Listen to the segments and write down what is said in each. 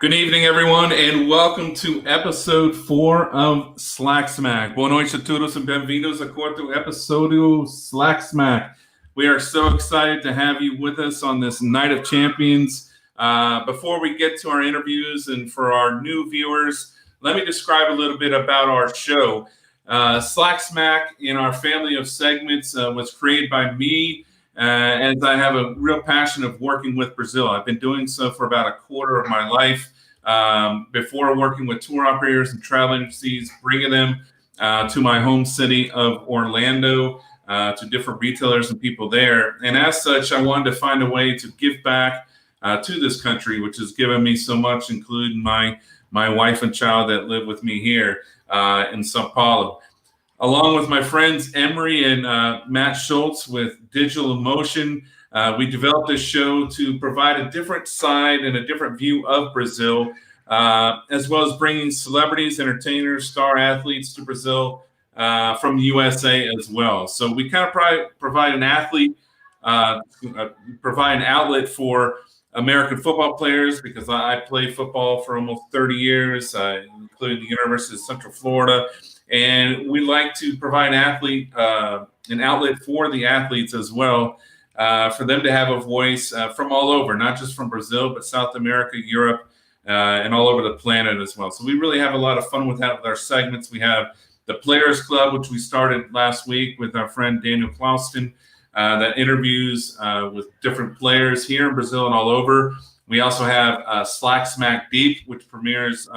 Good evening, everyone, and welcome to episode 4 of Slack Smack. Boa noite a todos and bem-vindos a quarto episódio Slack Smack. We are so excited to have you with us on this Night of Champions. Before we get to our interviews and for our new viewers, let me describe a little bit about our show. Slack Smack in our family of segments was created by me as I have a real passion of working with Brazil. I've been doing so for about a quarter of my life. Before working with tour operators and travel agencies, bringing them to my home city of Orlando, to different retailers and people there. And as such, I wanted to find a way to give back to this country, which has given me so much, including my wife and child that live with me here in Sao Paulo. Along with my friends Emery and Matt Schultz with Digital Emotion, we developed this show to provide a different side and a different view of Brazil, as well as bringing celebrities, entertainers, star athletes to Brazil from the USA as well. So we kind of provide an outlet for American football players, because I played football for almost 30 years, including the University of Central Florida. And we like to provide an outlet for the athletes as well, for them to have a voice from all over, not just from Brazil, but South America, Europe, and all over the planet as well. So we really have a lot of fun with that with our segments. We have the Players Club, which we started last week with our friend Daniel Clauston, that interviews with different players here in Brazil and all over. We also have Slack Smack Deep, which premieres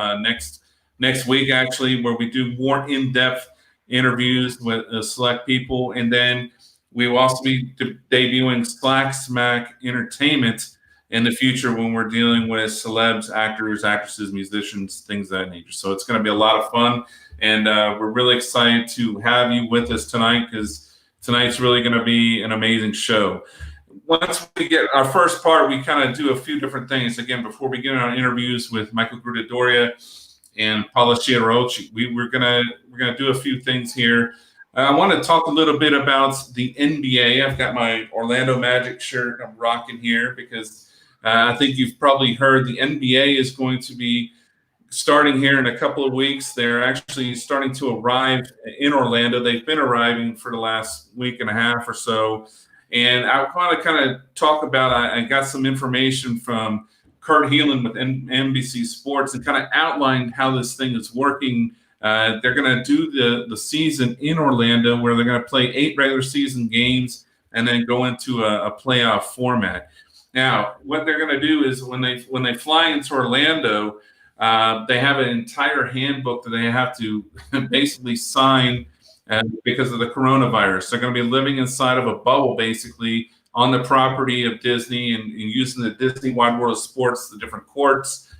next week, actually, where we do more in-depth interviews with select people. And then we will also be debuting Slack Smack Entertainment in the future when we're dealing with celebs, actors, actresses, musicians, things of that nature. So it's going to be a lot of fun. And we're really excited to have you with us tonight, because tonight's really going to be an amazing show. Once we get our first part, we kind of do a few different things. Again, before we get in our interviews with Michael Gruttadauria and Paula Chiarotti, we're gonna do a few things here. I want to talk a little bit about the NBA. I've got my Orlando Magic shirt I'm rocking here because I think you've probably heard the NBA is going to be starting here in a couple of weeks. They're actually starting to arrive in Orlando. They've been arriving for the last week and a half or so. And I want to kind of talk about, I got some information from Kurt Heelan with NBC Sports and kind of outlined how this thing is working. They're going to do the season in Orlando, where they're going to play 8 regular season games and then go into a playoff format. Now, what they're going to do is when they fly into Orlando, they have an entire handbook that they have to basically sign because of the coronavirus. They're going to be living inside of a bubble, basically, on the property of Disney and using the Disney Wide World of Sports, the different courts,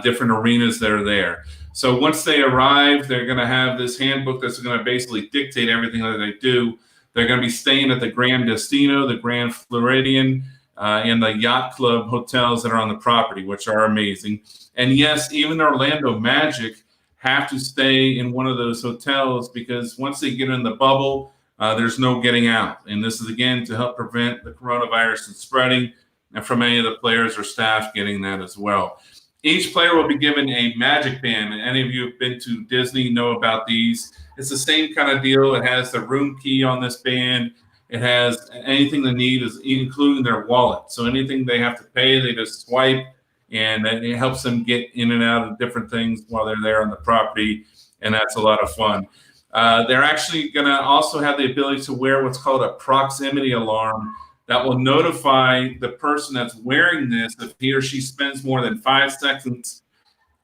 different arenas that are there. So once they arrive, they're going to have this handbook that's going to basically dictate everything that they do. They're going to be staying at the Grand Destino, the Grand Floridian, and the Yacht Club hotels that are on the property, which are amazing. And yes, even the Orlando Magic have to stay in one of those hotels, because once they get in the bubble, there's no getting out. And this is, again, to help prevent the coronavirus from spreading, and from any of the players or staff getting that as well. Each player will be given a Magic Band. And any of you who've been to Disney know about these. It's the same kind of deal. It has the room key on this band. It has anything they need, is including their wallet. So anything they have to pay, they just swipe, and it helps them get in and out of different things while they're there on the property. And that's a lot of fun. They're actually going to also have the ability to wear what's called a proximity alarm that will notify the person that's wearing this if he or she spends more than 5 seconds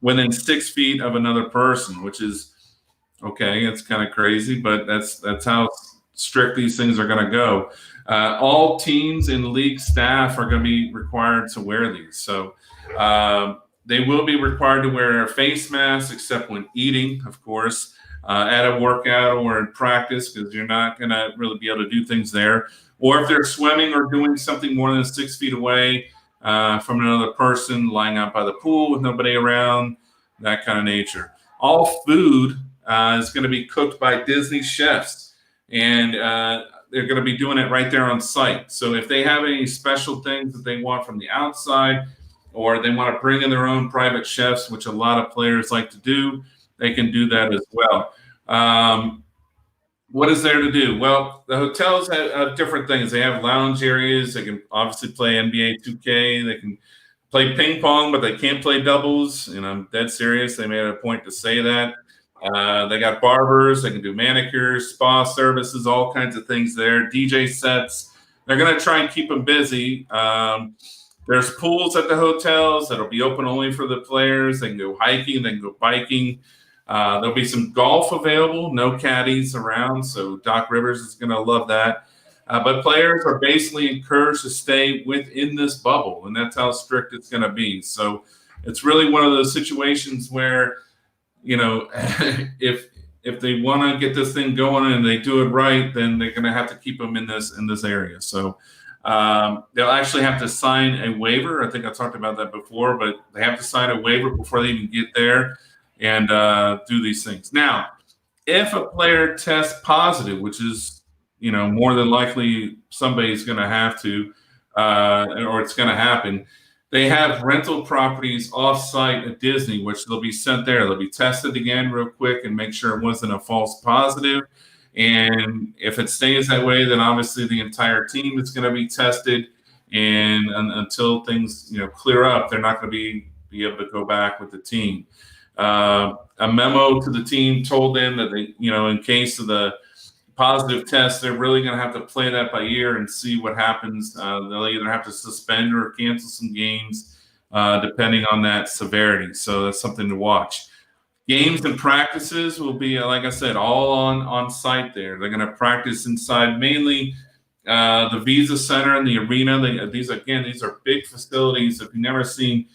within 6 feet of another person, which is okay. It's kind of crazy, but that's how strict these things are going to go. All teams and league staff are going to be required to wear these. So they will be required to wear a face mask, except when eating, of course, at a workout or in practice, because you're not going to really be able to do things there. Or if they're swimming or doing something more than 6 feet away from another person, lying out by the pool with nobody around, that kind of nature. All food is going to be cooked by Disney chefs, and they're going to be doing it right there on site. So if they have any special things that they want from the outside, or they want to bring in their own private chefs, which a lot of players like to do, they can do that as well. What is there to do? Well, the hotels have different things. They have lounge areas. They can obviously play NBA 2K. They can play ping pong, but they can't play doubles. And I'm dead serious. They made it a point to say that. They got barbers. They can do manicures, spa services, all kinds of things there. DJ sets. They're going to try and keep them busy. There's pools at the hotels that'll be open only for the players. They can go hiking. They can go biking. There'll be some golf available, no caddies around, so Doc Rivers is going to love that. But players are basically encouraged to stay within this bubble, and that's how strict it's going to be. So it's really one of those situations where, if they want to get this thing going and they do it right, then they're going to have to keep them in this area. So they'll actually have to sign a waiver. I think I talked about that before, but they have to sign a waiver before they even get there and do these things. Now, if a player tests positive, which is, more than likely somebody's going to have to, or it's going to happen, they have rental properties off-site at Disney, which they'll be sent there. They'll be tested again real quick and make sure it wasn't a false positive. And if it stays that way, then obviously the entire team is going to be tested. And until things, clear up, they're not going to be able to go back with the team. A memo to the team told them that they, in case of the positive test, they're really going to have to play that by ear and see what happens. They'll either have to suspend or cancel some games, depending on that severity. So that's something to watch. Games and practices will be, like I said, all on site there. They're going to practice inside mainly the Visa Center and the arena. These are big facilities. If you've never seen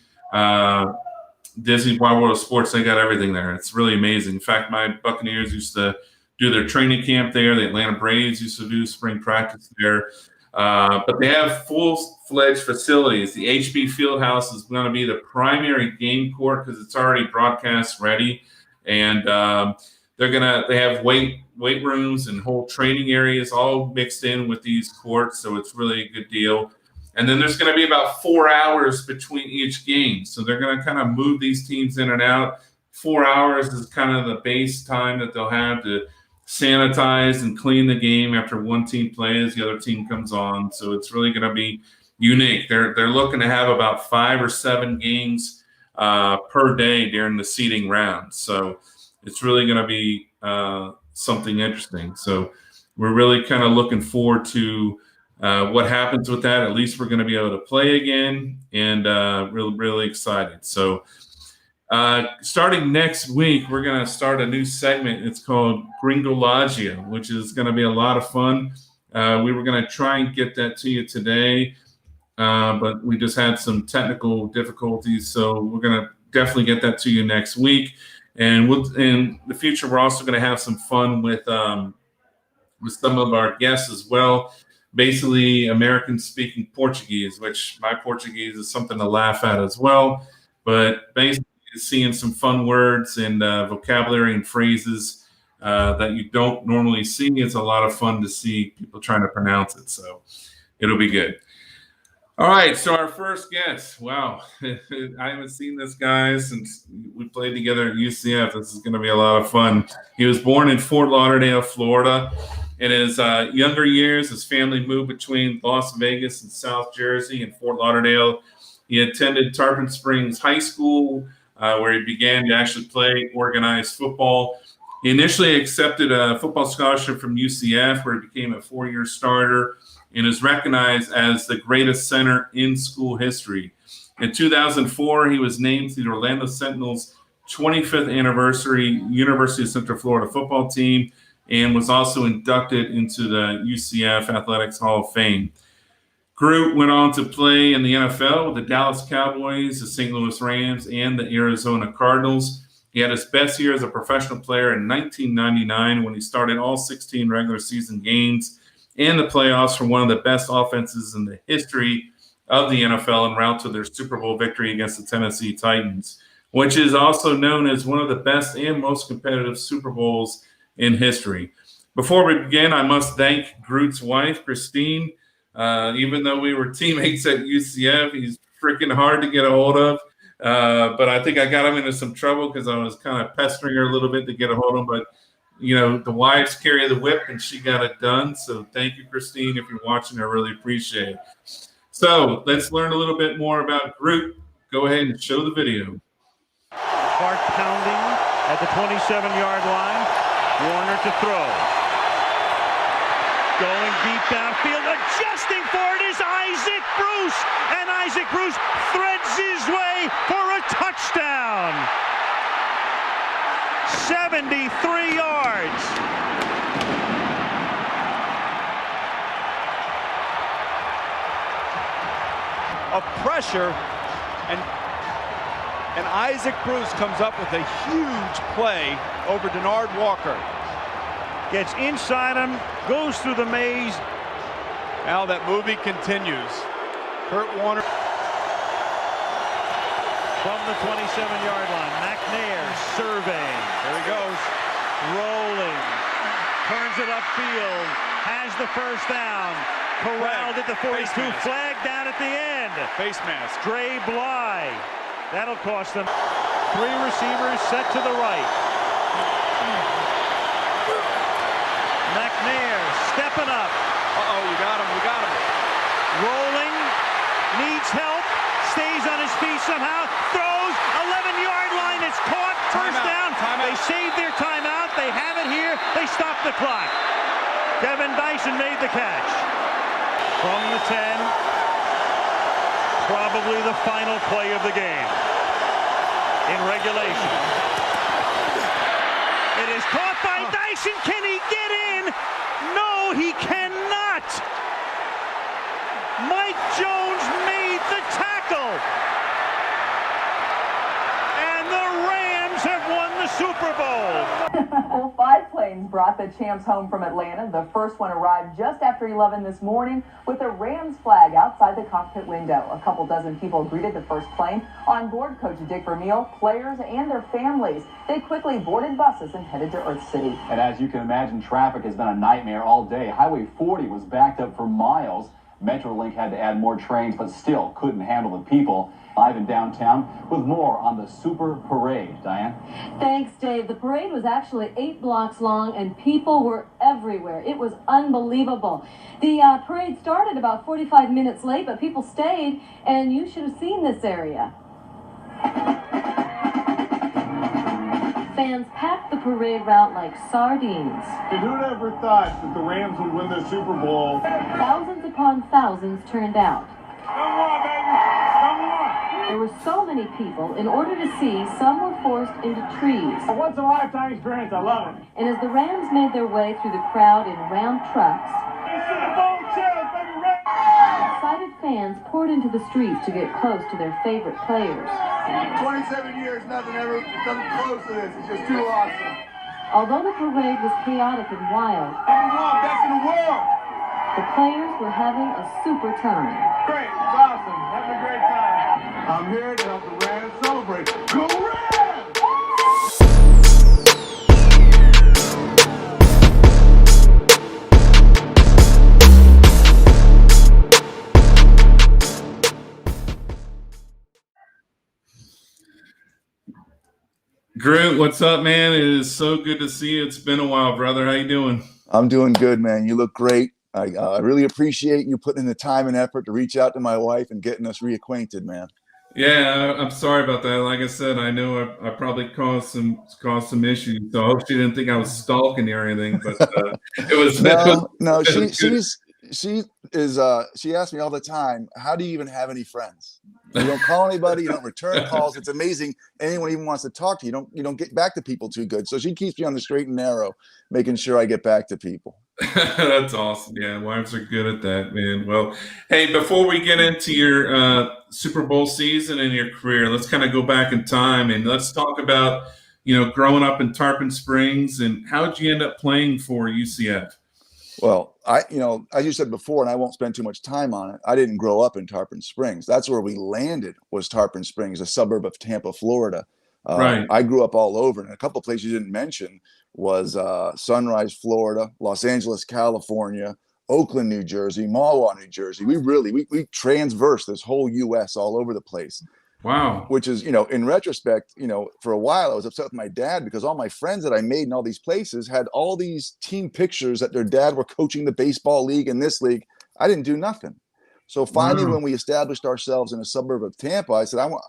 Disney World of Sports, they got everything there. It's really amazing. In fact, my Buccaneers used to do their training camp there. The Atlanta Braves used to do spring practice there. But they have full-fledged facilities. The HB Fieldhouse is going to be the primary game court because it's already broadcast ready. And they have weight rooms and whole training areas all mixed in with these courts. So it's really a good deal. And then there's going to be about 4 hours between each game. So they're going to kind of move these teams in and out. 4 hours is kind of the base time that they'll have to sanitize and clean the game after one team plays, the other team comes on. So it's really going to be unique. They're looking to have about 5 or 7 games per day during the seeding round. So it's really going to be something interesting. So we're really kind of looking forward to what happens with that. At least we're going to be able to play again, and really excited. So starting next week, we're going to start a new segment. It's called Gringologia, which is going to be a lot of fun. We were going to try and get that to you today, but we just had some technical difficulties. So we're going to definitely get that to you next week. And in the future, we're also going to have some fun with some of our guests as well. Basically, American-speaking Portuguese, which my Portuguese is something to laugh at as well. But basically, seeing some fun words and vocabulary and phrases that you don't normally see. It's a lot of fun to see people trying to pronounce it. So it'll be good. All right. So our first guest. Wow. I haven't seen this guy since we played together at UCF. This is going to be a lot of fun. He was born in Fort Lauderdale, Florida. In his younger years, his family moved between Las Vegas and South Jersey and Fort Lauderdale. He attended Tarpon Springs High School, where he began to actually play organized football. He initially accepted a football scholarship from UCF, where he became a 4-year starter and is recognized as the greatest center in school history. In 2004, he was named to the Orlando Sentinels' 25th anniversary University of Central Florida football team and was also inducted into the UCF Athletics Hall of Fame. Groot went on to play in the NFL with the Dallas Cowboys, the St. Louis Rams, and the Arizona Cardinals. He had his best year as a professional player in 1999 when he started all 16 regular season games and the playoffs for one of the best offenses in the history of the NFL en route to their Super Bowl victory against the Tennessee Titans, which is also known as one of the best and most competitive Super Bowls in history. Before we begin, I must thank Groot's wife, Christine. Even though we were teammates at UCF, he's freaking hard to get a hold of. But I think I got him into some trouble because I was kind of pestering her a little bit to get a hold of him. But, the wives carry the whip, and she got it done. So thank you, Christine. If you're watching, I really appreciate it. So let's learn a little bit more about Groot. Go ahead and show the video. Heart pounding at the 27-yard line. Warner to throw. Going deep downfield, adjusting for it is Isaac Bruce. And Isaac Bruce threads his way for a touchdown. 73 yards. Of pressure, and Isaac Bruce comes up with a huge play over Denard Walker. Gets inside him, goes through the maze. Now that movie continues. Kurt Warner. From the 27-yard line, McNair surveying. There he goes. Rolling. Turns it upfield. Has the first down. Corralled at the 42. Flag down at the end. Face mask. Dre Bly. That'll cost them. 3 receivers set to the right. McNair stepping up. Uh-oh, you got him. We got him. Rolling. Needs help. Stays on his feet somehow. Throws. 11-yard line. It's caught. First down. They saved their timeout. They have it here. They stop the clock. Kevin Dyson made the catch. From the 10. Probably the final play of the game. In regulation. It is caught by Dyson. Can he get in? No, he cannot. Mike Jones made the tackle. And the Rams have won the Super Bowl. Well, 5 planes brought the champs home from Atlanta. The first one arrived just after 11 this morning with a Rams flag outside the cockpit window. A couple dozen people greeted the first plane. On board, Coach Dick Vermeil, players, and their families. They quickly boarded buses and headed to Earth City. And as you can imagine, traffic has been a nightmare all day. Highway 40 was backed up for miles. Metrolink had to add more trains, but still couldn't handle the people. Live in downtown with more on the Super Parade. Diane? Thanks, Dave. The parade was actually 8 blocks long, and people were everywhere. It was unbelievable. The parade started about 45 minutes late, but people stayed, and you should have seen this area. Fans packed the parade route like sardines. And who'd ever thought that the Rams would win the Super Bowl? Thousands upon thousands turned out. Come on, baby! Come on! There were so many people. In order to see, some were forced into trees. A once-in-a-lifetime experience. I love it. And as the Rams made their way through the crowd in round trucks, excited fans poured into the streets to get close to their favorite players. 27 years, nothing ever comes close to this. It's just too awesome. Although the parade was chaotic and wild, Best in the world. the players were having a super time. Great. It's awesome. Having a great time. I'm here to help the Rams celebrate. Go Rams! Groot, what's up, man? It is so good to see you. It's been a while, brother. How you doing? I'm doing good, man. You look great. I really appreciate you putting in the time and effort to reach out to my wife and getting us reacquainted, man. Yeah, I'm sorry about that. Like I said, I know I probably caused some issues. So I hope she didn't think I was stalking you or anything. But it was no. She asks me all the time, how do you even have any friends? You don't call anybody, you don't return calls. It's amazing. Anyone even wants to talk to you. You don't get back to people too good. So she keeps me on the straight and narrow, making sure I get back to people. That's awesome. Yeah, wives are good at that, man. Well, hey, before we get into your Super Bowl season and your career, let's kind of go back in time and let's talk about, growing up in Tarpon Springs and how did you end up playing for UCF? Well, as you said before, and I won't spend too much time on it, I didn't grow up in Tarpon Springs. That's where we landed, was Tarpon Springs, a suburb of Tampa, Florida. Right. I grew up all over, and a couple of places you didn't mention was Sunrise, Florida, Los Angeles, California, Oakland, New Jersey, Mahwah, New Jersey. We transverse this whole U.S. all over the place. Wow. Which is, in retrospect, for a while I was upset with my dad because all my friends that I made in all these places had all these team pictures that their dad were coaching the baseball league and this league. I didn't do nothing. So finally, when we established ourselves in a suburb of Tampa, I said, I want,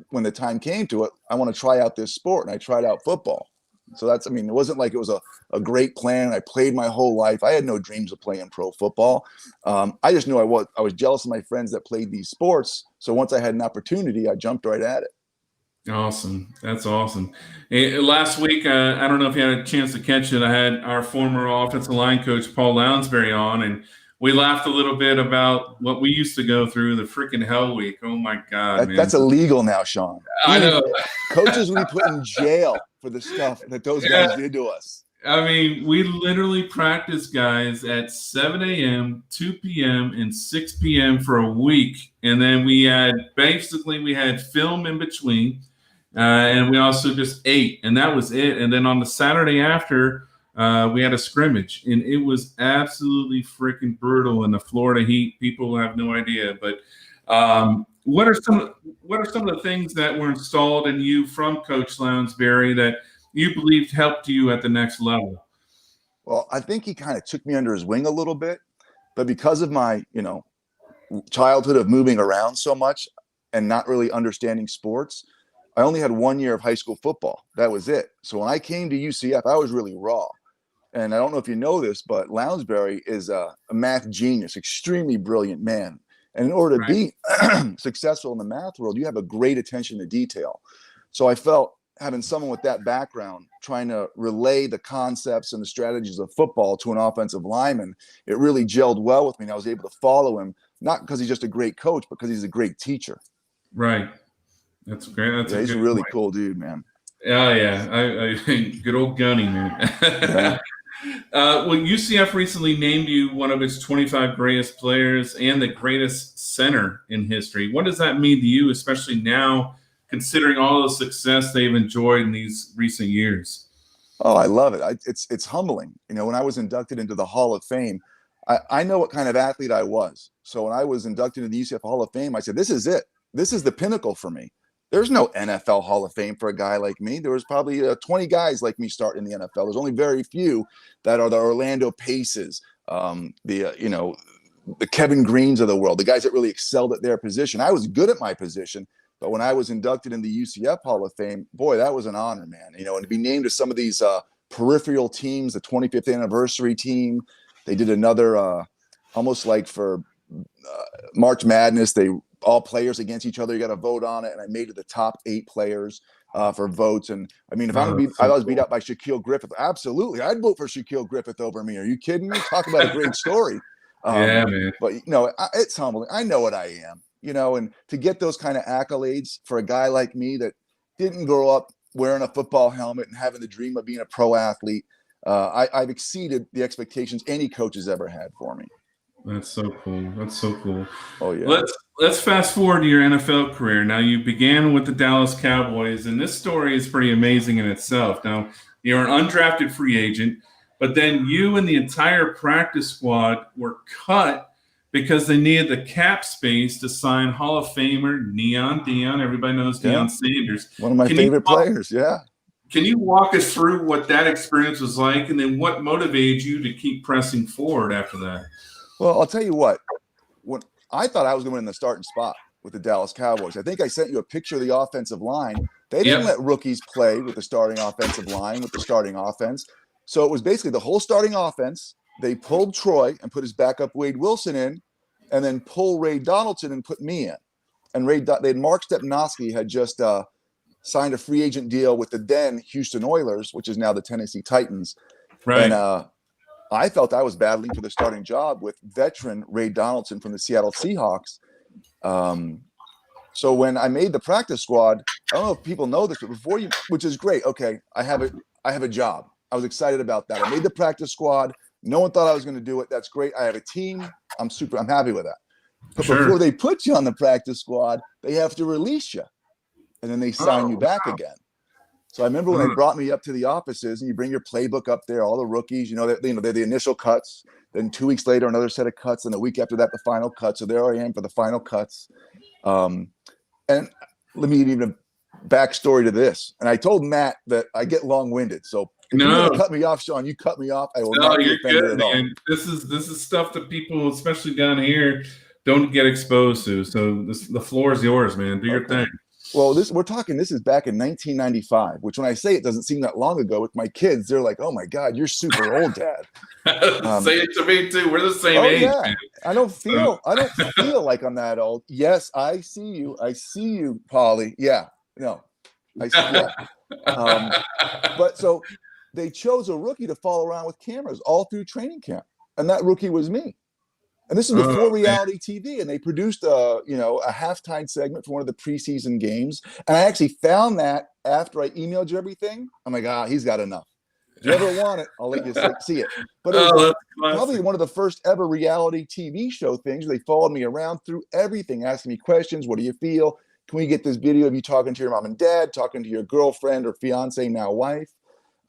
when the time came to it, I want to try out this sport. And I tried out football. So it wasn't like it was a great plan. I played my whole life. I had no dreams of playing pro football. I just knew I was jealous of my friends that played these sports. So once I had an opportunity, I jumped right at it. Awesome. That's awesome. Hey, last week, I don't know if you had a chance to catch it. I had our former offensive line coach, Paul Lounsbury, on, and we laughed a little bit about what we used to go through, the freaking hell week. Oh my God, man. That's illegal now, Sean. I know. Coaches will be put in jail for the stuff that those guys did to us. I mean, we literally practiced guys at 7 a.m., 2 p.m., and 6 p.m. for a week. And then we had film in between. And we also just ate, and that was it. And then on the Saturday after, we had a scrimmage, and it was absolutely freaking brutal in the Florida heat. People have no idea. But what are some of the things that were installed in you from Coach Lounsbury that you believed helped you at the next level? Well, I think he kind of took me under his wing a little bit, but because of my, childhood of moving around so much and not really understanding sports, I only had 1 year of high school football. That was it. So when I came to UCF, I was really raw. And I don't know if you know this, but Lounsbury is a math genius, extremely brilliant man. And in order to be successful in the math world, you have a great attention to detail. So I felt having someone with that background trying to relay the concepts and the strategies of football to an offensive lineman, it really gelled well with me. And I was able to follow him, not because he's just a great coach, but because he's a great teacher. Right. That's great. He's a really cool dude, man. Oh, yeah. I good old Gunny, man. Yeah. Well, UCF recently named you one of its 25 greatest players and the greatest center in history. What does that mean to you, especially now, considering all the success they've enjoyed in these recent years? Oh, I love it. It's humbling. When I was inducted into the Hall of Fame, I know what kind of athlete I was. So when I was inducted into the UCF Hall of Fame, I said, this is it. This is the pinnacle for me. There's no NFL Hall of Fame for a guy like me. There was probably 20 guys like me starting in the NFL. There's only very few that are the Orlando Paces, the Kevin Greens of the world, the guys that really excelled at their position. I was good at my position, but when I was inducted in the UCF Hall of Fame, boy, that was an honor, man. And to be named to some of these peripheral teams, the 25th anniversary team, they did another almost like for March Madness, they all players against each other. You got to vote on it. And I made it the top 8 players for votes. And I mean, if I was beat out by Shaquille Griffith, absolutely. I'd vote for Shaquille Griffith over me. Are you kidding me? Talk about a great story. Yeah, man. But, it's humbling. I know what I am, and to get those kind of accolades for a guy like me that didn't grow up wearing a football helmet and having the dream of being a pro athlete, I've exceeded the expectations any coach has ever had for me. That's so cool. That's so cool. Oh, yeah. Let's fast forward to your NFL career. Now, you began with the Dallas Cowboys, and this story is pretty amazing in itself. Now, you're an undrafted free agent, but then you and the entire practice squad were cut because they needed the cap space to sign Hall of Famer Deion. Everybody knows Deion Sanders. One of my favorite players, yeah. Can you walk us through what that experience was like, and then what motivated you to keep pressing forward after that? Well, I'll tell you what. When I thought I was going to win the starting spot with the Dallas Cowboys, I think I sent you a picture of the offensive line. They didn't let rookies play with the starting offensive line, with the starting offense. So it was basically the whole starting offense. They pulled Troy and put his backup Wade Wilson in, and then pull Ray Donaldson and put me in. And Mark Stepnoski had just signed a free agent deal with the then Houston Oilers, which is now the Tennessee Titans. Right. And I felt I was battling for the starting job with veteran Ray Donaldson from the Seattle Seahawks. So when I made the practice squad, I don't know if people know this, but which is great. Okay, I have a job. I was excited about that. I made the practice squad. No one thought I was going to do it. That's great. I have a team. I'm happy with that. But before they put you on the practice squad, they have to release you, and then they sign you back again. So I remember when they brought me up to the offices, and you bring your playbook up there, all the rookies, they're the initial cuts. Then 2 weeks later, another set of cuts, and a week after that, the final cut. So there I am for the final cuts. And let me give you a backstory to this. And I told Matt that I get long-winded. So if you're going to cut me off, Sean, you cut me off. I will not be offended at all. This is stuff that people, especially down here, don't get exposed to. So the floor is yours, man. Do your thing. Well, this is back in 1995, which when I say it doesn't seem that long ago with my kids, they're like, oh my God, you're super old, Dad. Say it to me too. We're the same age. Yeah. Man. I don't feel like I'm that old. Yes, I see you, Polly. Yeah. No. I see but so they chose a rookie to follow around with cameras all through training camp. And that rookie was me. And this is before reality TV, and they produced a halftime segment for one of the preseason games. And I actually found that after I emailed you everything. I'm like, he's got enough. If you ever want it, I'll let you see it. But it was probably one of the first ever reality TV show things. They followed me around through everything, asking me questions. What do you feel? Can we get this video of you talking to your mom and dad, talking to your girlfriend or fiance, now wife?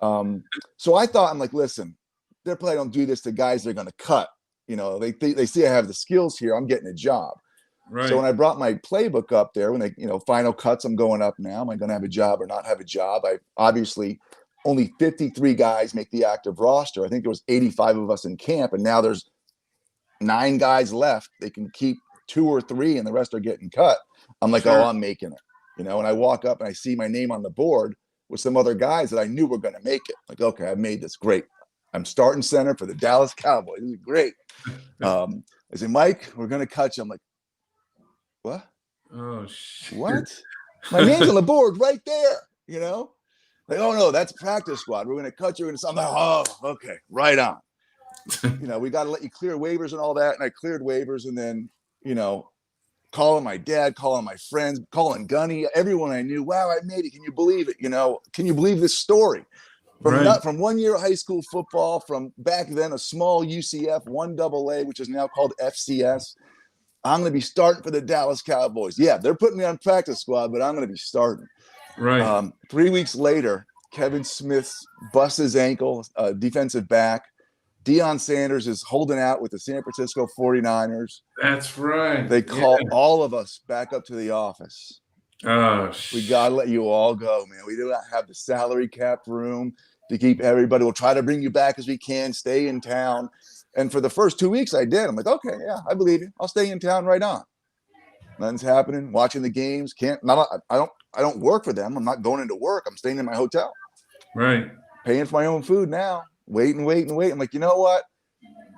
So I thought, I'm like, listen, they probably don't do this to guys they're going to cut. They see I have the skills here. I'm getting a job. Right. So when I brought my playbook up there, when they, final cuts, I'm going up now. Am I going to have a job or not have a job? I obviously only 53 guys make the active roster. I think there was 85 of us in camp, and now there's 9 guys left. They can keep 2 or 3, and the rest are getting cut. I'm like, I'm making it. And I walk up and I see my name on the board with some other guys that I knew were going to make it. Like, okay, I made this. Great. I'm starting center for the Dallas Cowboys. This is great. I say, Mike, we're going to cut you. I'm like, what? Oh, shit. What? My name's on the board right there, Like, oh, no, that's practice squad. We're going to cut you. I'm like, oh, okay, right on. We got to let you clear waivers and all that. And I cleared waivers, and then, calling my dad, calling my friends, calling Gunny, everyone I knew. Wow, I made it. Can you believe it? Can you believe this story? From 1 year of high school football, from back then a small UCF 1AA, which is now called FCS. I'm going to be starting for the Dallas Cowboys. Yeah, they're putting me on practice squad, but I'm going to be starting. Right. 3 weeks later, Kevin Smith busts his ankle, defensive back. Deion Sanders is holding out with the San Francisco 49ers. That's right. They call all of us back up to the office. Oh, we got to let you all go, man. We do not have the salary cap room to keep everybody. We'll try to bring you back as we can. Stay in town. And for the first 2 weeks I did. I'm like, okay, yeah, I believe you. I'll stay in town right on. Nothing's happening. Watching the games. I don't work for them. I'm not going into work. I'm staying in my hotel. Right. Paying for my own food now. Wait. I'm like, you know what?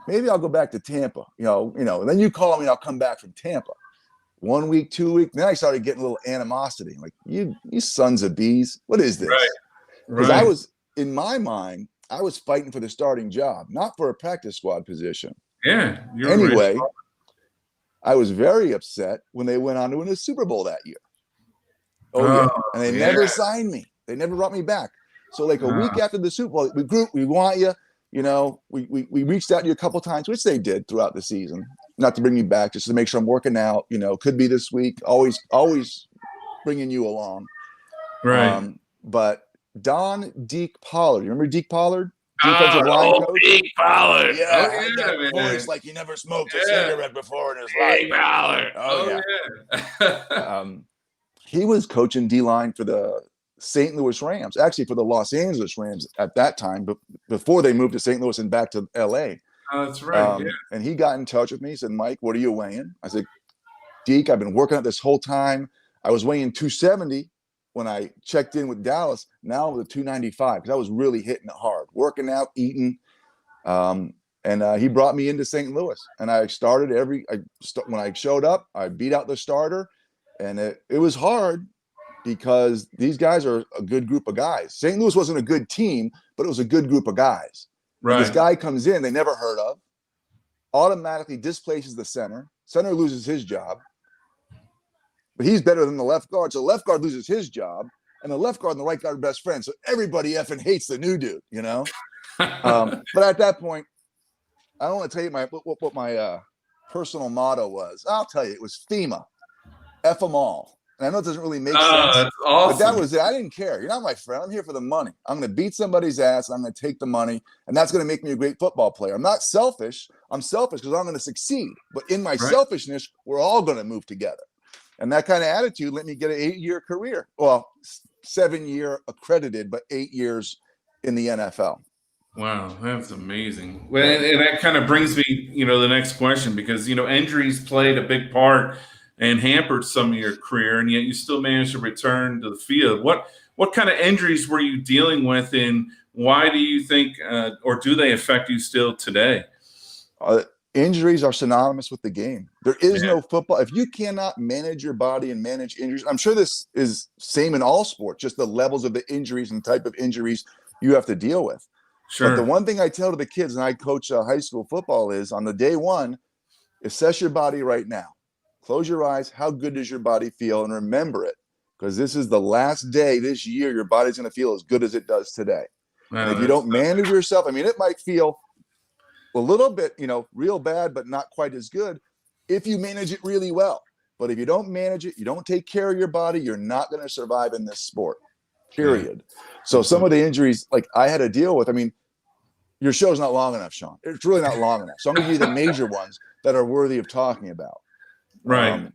Maybe I'll go back to Tampa. And then you call me, I'll come back from Tampa. 1 week, 2 weeks. Then I started getting a little animosity. I'm like, you sons of bees. What is this? Right. Because I was, in my mind, I was fighting for the starting job, not for a practice squad position. Yeah. Anyway, I was very upset when they went on to win a Super Bowl that year. Yeah. And they never signed me. They never brought me back. So like a week after the Super Bowl, we want you. We reached out to you a couple times, which they did throughout the season. Not to bring me back, just to make sure I'm working out. Could be this week. Always bringing you along. Right. But Don Deke Pollard, you remember Deke Pollard? Defensive line coach. Deke Pollard. Yeah, that voice like he never smoked a cigarette before in his life. Deke Pollard. Yeah. He was coaching D-line for the St. Louis Rams, actually for the Los Angeles Rams at that time, but before they moved to St. Louis and back to L.A. Oh, that's right. And he got in touch with me. He said, Mike, what are you weighing? I said, Deke, I've been working out this whole time. I was weighing 270 when I checked in with Dallas. Now I'm at 295 because I was really hitting it hard, working out, eating. And he brought me into St. Louis. And I started when I showed up, I beat out the starter. And it was hard because these guys are a good group of guys. St. Louis wasn't a good team, but it was a good group of guys. Right. This guy comes in, they never heard of, automatically displaces the center. Center loses his job, but he's better than the left guard. So the left guard loses his job, and the left guard and the right guard are best friends. So everybody effing hates the new dude, But at that point, I don't want to tell you what my personal motto was. I'll tell you, it was FEMA. F them all. And I know it doesn't really make sense. That's awesome. But that was it. I didn't care. You're not my friend. I'm here for the money. I'm going to beat somebody's ass. I'm going to take the money. And that's going to make me a great football player. I'm not selfish. I'm selfish because I'm going to succeed. But in my selfishness, we're all going to move together. And that kind of attitude let me get an 8-year career. Well, 7-year accredited, but 8 years in the NFL. Wow, that's amazing. Well, and that kind of brings me, the next question, because, injuries played a big part and hampered some of your career, and yet you still managed to return to the field. What kind of injuries were you dealing with, and why do you think, or do they affect you still today? Injuries are synonymous with the game. There is no football. If you cannot manage your body and manage injuries, I'm sure this is same in all sports, just the levels of the injuries and type of injuries you have to deal with. Sure. But the one thing I tell to the kids, and I coach high school football, is on the day one, assess your body right now. Close your eyes. How good does your body feel? And remember it, because this is the last day this year your body's going to feel as good as it does today. Wow, and if you don't manage yourself, it might feel a little bit, real bad, but not quite as good if you manage it really well. But if you don't manage it, you don't take care of your body, you're not going to survive in this sport, period. So some of the injuries like I had to deal with, your show's not long enough, Sean. It's really not long enough. So I'm going to give you the major ones that are worthy of talking about. Right.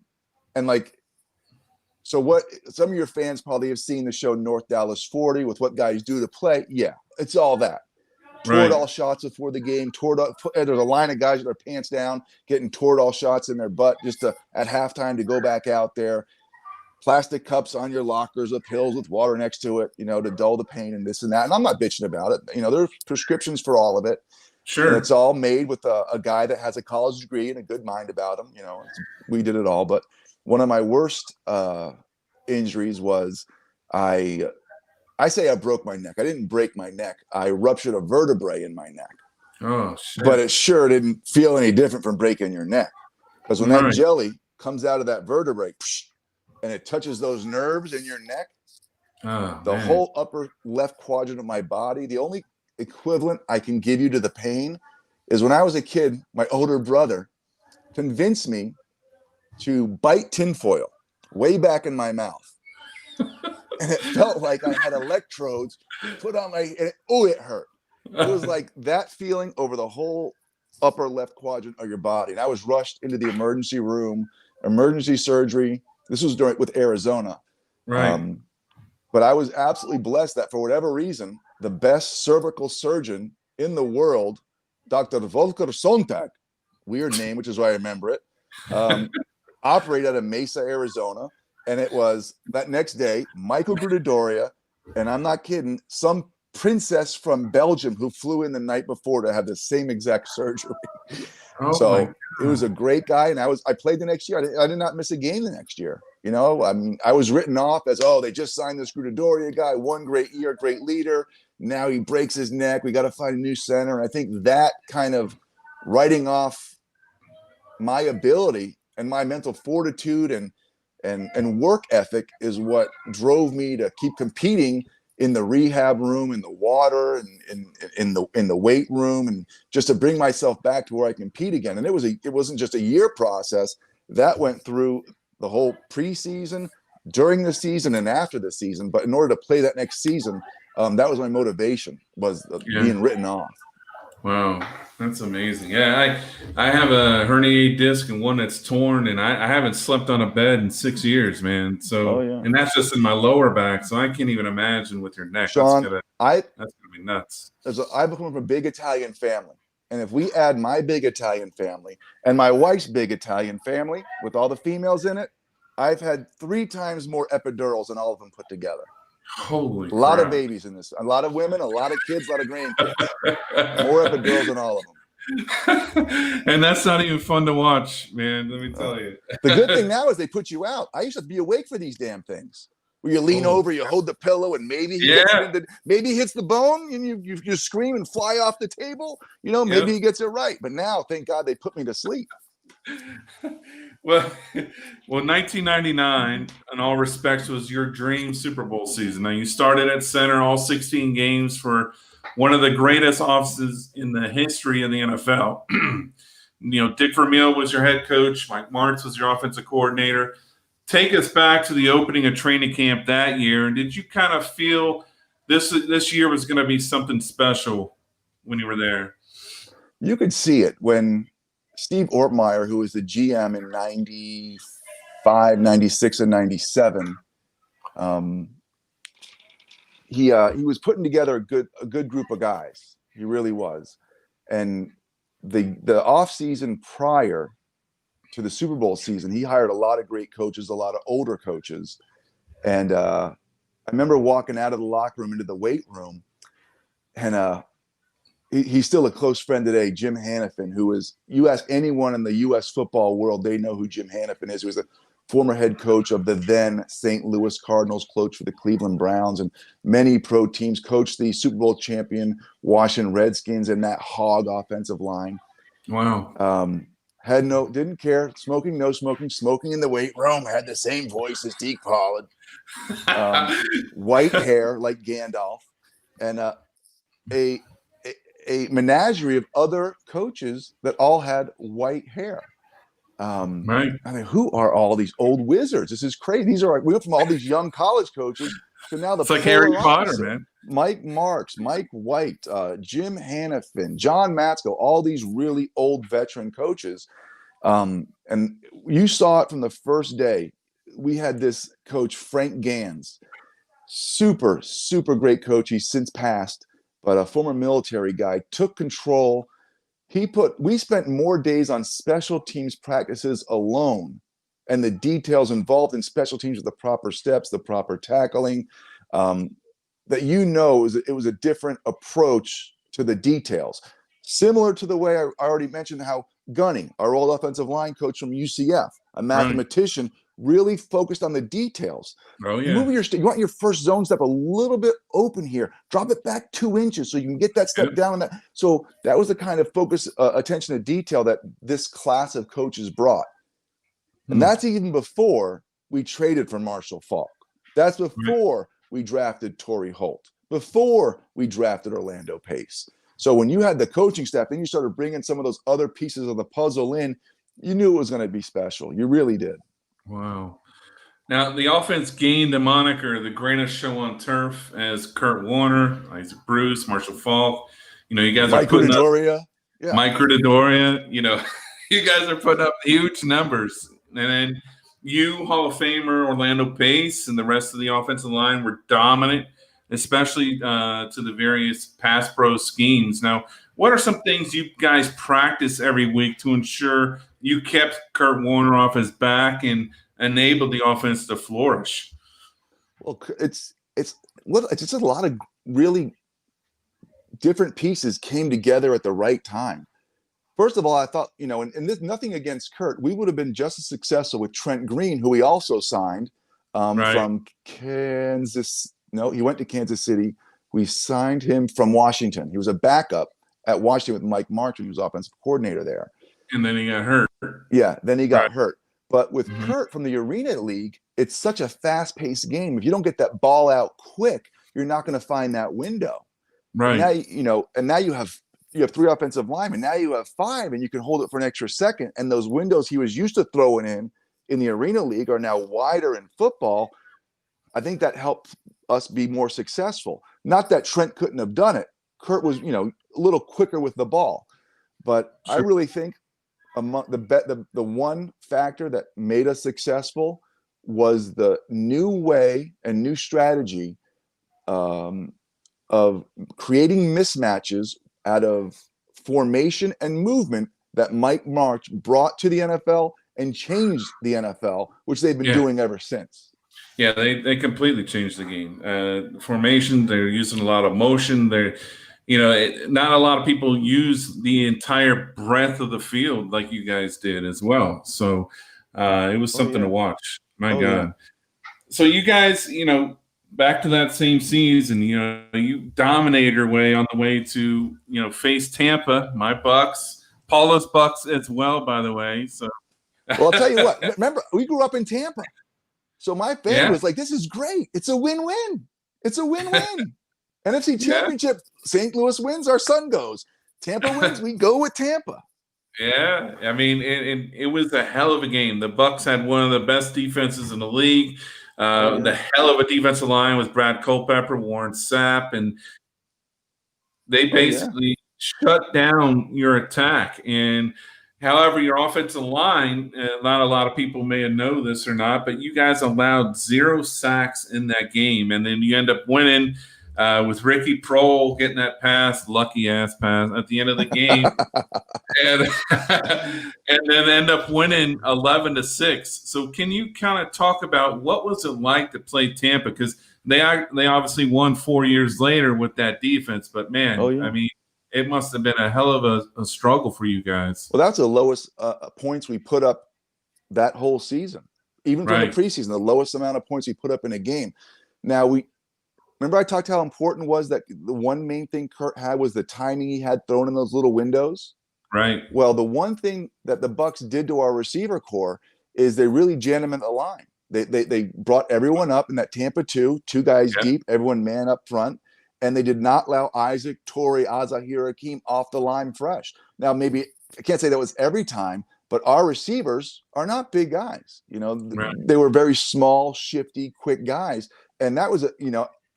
So what some of your fans probably have seen the show North Dallas 40 with what guys do to play. Yeah, it's all that. Toradol shots before the game. There's a line of guys with their pants down, getting Toradol shots in their butt just at halftime to go back out there. Plastic cups on your lockers with pills with water next to it, to dull the pain and this and that. And I'm not bitching about it. There's prescriptions for all of it. Sure. And it's all made with a guy that has a college degree and a good mind about him. We did it all. But one of my worst injuries was I say I broke my neck. I didn't break my neck. I ruptured a vertebrae in my neck. Oh, shit. But it sure didn't feel any different from breaking your neck. Because when that jelly comes out of that vertebrae and it touches those nerves in your neck, the whole upper left quadrant of my body, the only equivalent I can give you to the pain is when I was a kid, my older brother convinced me to bite tinfoil way back in my mouth. And it felt like I had electrodes put on it hurt. It was like that feeling over the whole upper left quadrant of your body. And I was rushed into the emergency room, emergency surgery. This was with Arizona. Right. But I was absolutely blessed that for whatever reason, the best cervical surgeon in the world, Dr. Volker Sontag, weird name, which is why I remember it, operated out of Mesa, Arizona. And it was that next day, Michael Gruttadauria, and I'm not kidding, some princess from Belgium who flew in the night before to have the same exact surgery. So it was a great guy. And I played the next year. I did not miss a game the next year. I was written off as, they just signed this Gruttadauria guy, one great year, great leader. Now he breaks his neck. We got to find a new center. And I think that kind of writing off my ability and my mental fortitude and work ethic is what drove me to keep competing in the rehab room, in the water, and in the weight room, and just to bring myself back to where I compete again. And it wasn't just a year process that went through the whole preseason, during the season, and after the season. But in order to play that next season, that was my motivation, was being written off. Wow, that's amazing. Yeah, I have a herniated disc and one that's torn, and I haven't slept on a bed in 6 years, man. So, and that's just in my lower back. So I can't even imagine with your neck. Sean, that's gonna be nuts. I come from a big Italian family, and if we add my big Italian family and my wife's big Italian family with all the females in it, I've had 3 times more epidurals than all of them put together. Holy crap. A lot of babies in this, a lot of women, a lot of kids, a lot of grandkids. More epidurals than all of them. And that's not even fun to watch, man. Let me tell you. The good thing now is they put you out. I used to be awake for these damn things. Where you lean over, you hold the pillow, and maybe he hits the bone, and you scream and fly off the table. Maybe he gets it right. But now, thank God, they put me to sleep. Well, 1999, in all respects, was your dream Super Bowl season. Now, you started at center all 16 games for one of the greatest offenses in the history of the NFL. Dick Vermeil was your head coach. Mike Martz was your offensive coordinator. take us back to the opening of training camp that year. And did you kind of feel this year was going to be something special when you were there? You could see it when Steve Ortmeyer, who was the GM in 95, 96, and 97, he was putting together a good group of guys. He really was. And the off season prior to the Super Bowl season, he hired a lot of great coaches, a lot of older coaches. And I remember walking out of the locker room into the weight room, and he's still a close friend today, Jim Hanifin, who is, you ask anyone in the U.S. football world, they know who Jim Hanifin is. He was a former head coach of the then St. Louis Cardinals, coach for the Cleveland Browns and many pro teams, coached the Super Bowl champion Washington Redskins and that hog offensive line. Wow. Didn't care. Smoking, no smoking, smoking in the weight room, had the same voice as Deke Pollard. White hair like Gandalf, and a menagerie of other coaches that all had white hair. Right. I mean, who are all these old wizards? This is crazy. These are we went from all these young college coaches to now the it's like Harry Potter, man. Mike Marks, Mike White, Jim Hanifin, John Matsko, all these really old veteran coaches. And you saw it from the first day. We had this coach, Frank Gans, super, super great coach. He's since passed, but a former military guy, took control. We spent more days on special teams practices alone and the details involved in special teams with the proper steps, the proper tackling, that it was a different approach to the details. Similar to the way I already mentioned how Gunning, our old offensive line coach from UCF, a mathematician, really focused on the details. Oh, yeah. You want your first zone step a little bit open here. Drop it back 2 inches so you can get that step down. So that was the kind of focus, attention to detail that this class of coaches brought. And that's even before we traded for Marshall Faulk. That's before we drafted Torrey Holt, before we drafted Orlando Pace. So when you had the coaching staff, then you started bringing some of those other pieces of the puzzle in, you knew it was going to be special. You really did. Wow. Now, the offense gained the moniker the greatest show on turf as Kurt Warner, Isaac Bruce, Marshall Faulk. You know, you guys are putting Gruttadauria. up Mike Gruttadauria. You know, you guys are putting up huge numbers. And then you, Hall of Famer Orlando Pace, and the rest of the offensive line were dominant, especially to the various pass pro schemes. Now, what are some things you guys practice every week to ensure you kept Kurt Warner off his back and enabled the offense to flourish? Well, it's just a lot of really different pieces came together at the right time. First of all, I thought, and this nothing against Kurt, we would have been just as successful with Trent Green, who we also signed from Kansas. No, he went to Kansas City. We signed him from Washington. He was a backup at Washington with Mike Martin, who was offensive coordinator there. And then he got hurt. Yeah, then he got hurt. But with Kurt from the Arena League, it's such a fast-paced game. If you don't get that ball out quick, you're not going to find that window. Right. And now you have 3 offensive linemen. Now you have 5, and you can hold it for an extra second. And those windows he was used to throwing in the Arena League are now wider in football. I think that helped us be more successful. Not that Trent couldn't have done it. Kurt was, a little quicker with the ball. But I really think among the one factor that made us successful was the new way and new strategy of creating mismatches out of formation and movement that Mike March brought to the NFL and changed the NFL, which they've been doing ever since. Yeah, they completely changed the game. Formation, they're using a lot of motion. Not a lot of people use the entire breadth of the field like you guys did as well. So it was something to watch. My God. Yeah. So you guys, back to that same season, you dominated your way on the way to, face Tampa, my Bucks, Paula's Bucks as well, by the way. So, well, I'll tell you what, remember, we grew up in Tampa. So my family was like, this is great. It's a win-win. It's a win-win. NFC Championship, St. Louis wins, our son goes. Tampa wins, we go with Tampa. Yeah, I mean, it was a hell of a game. The Bucks had one of the best defenses in the league. Oh yeah. The hell of a defensive line with Brad Culpepper, Warren Sapp, and they Oh yeah. basically shut down your attack. And however, your offensive line, not a lot of people may know this or not, but you guys allowed 0 sacks in that game. And then you end up winning with Ricky Prohl getting that pass, lucky ass pass at the end of the game. And, and then end up winning 11-6. So can you kind of talk about what was it like to play Tampa? Because they obviously won 4 years later with that defense, but man, Oh yeah. I mean, it must have been a hell of a struggle for you guys. Well, that's the lowest points we put up that whole season, even from the Right. preseason, the lowest amount of points we put up in a game. Now we remember I talked how important was that the one main thing Kurt had was the timing he had thrown in those little windows. Right. Well, the one thing that the Bucks did to our receiver core is they really jammed him at the line. They brought everyone up in that Tampa two guys Yeah. deep, everyone man up front, and they did not allow Isaac, Torrey, Azahir Hakeem off the line fresh. Now, maybe I can't say that was every time, but our receivers are not big guys. You know, Right. they were very small, shifty, quick guys, and that was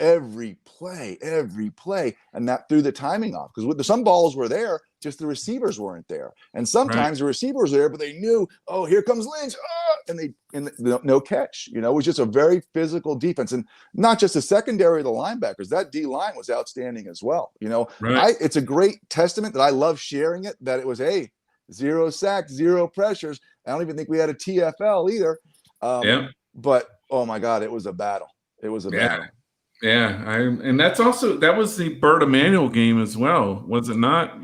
every play, and that threw the timing off because some balls were there, just the receivers weren't there. And sometimes the receivers were there, but they knew, oh, here comes Lynch, and no catch. You know, it was just a very physical defense, and not just the secondary of the linebackers. That D line was outstanding as well. You know, it's a great testament that I love sharing it. That it was 0 sacks, 0 pressures. I don't even think we had a TFL either. But oh my God, it was a battle. It was a battle. Yeah, and that was the Burt Emanuel game as well, was it not?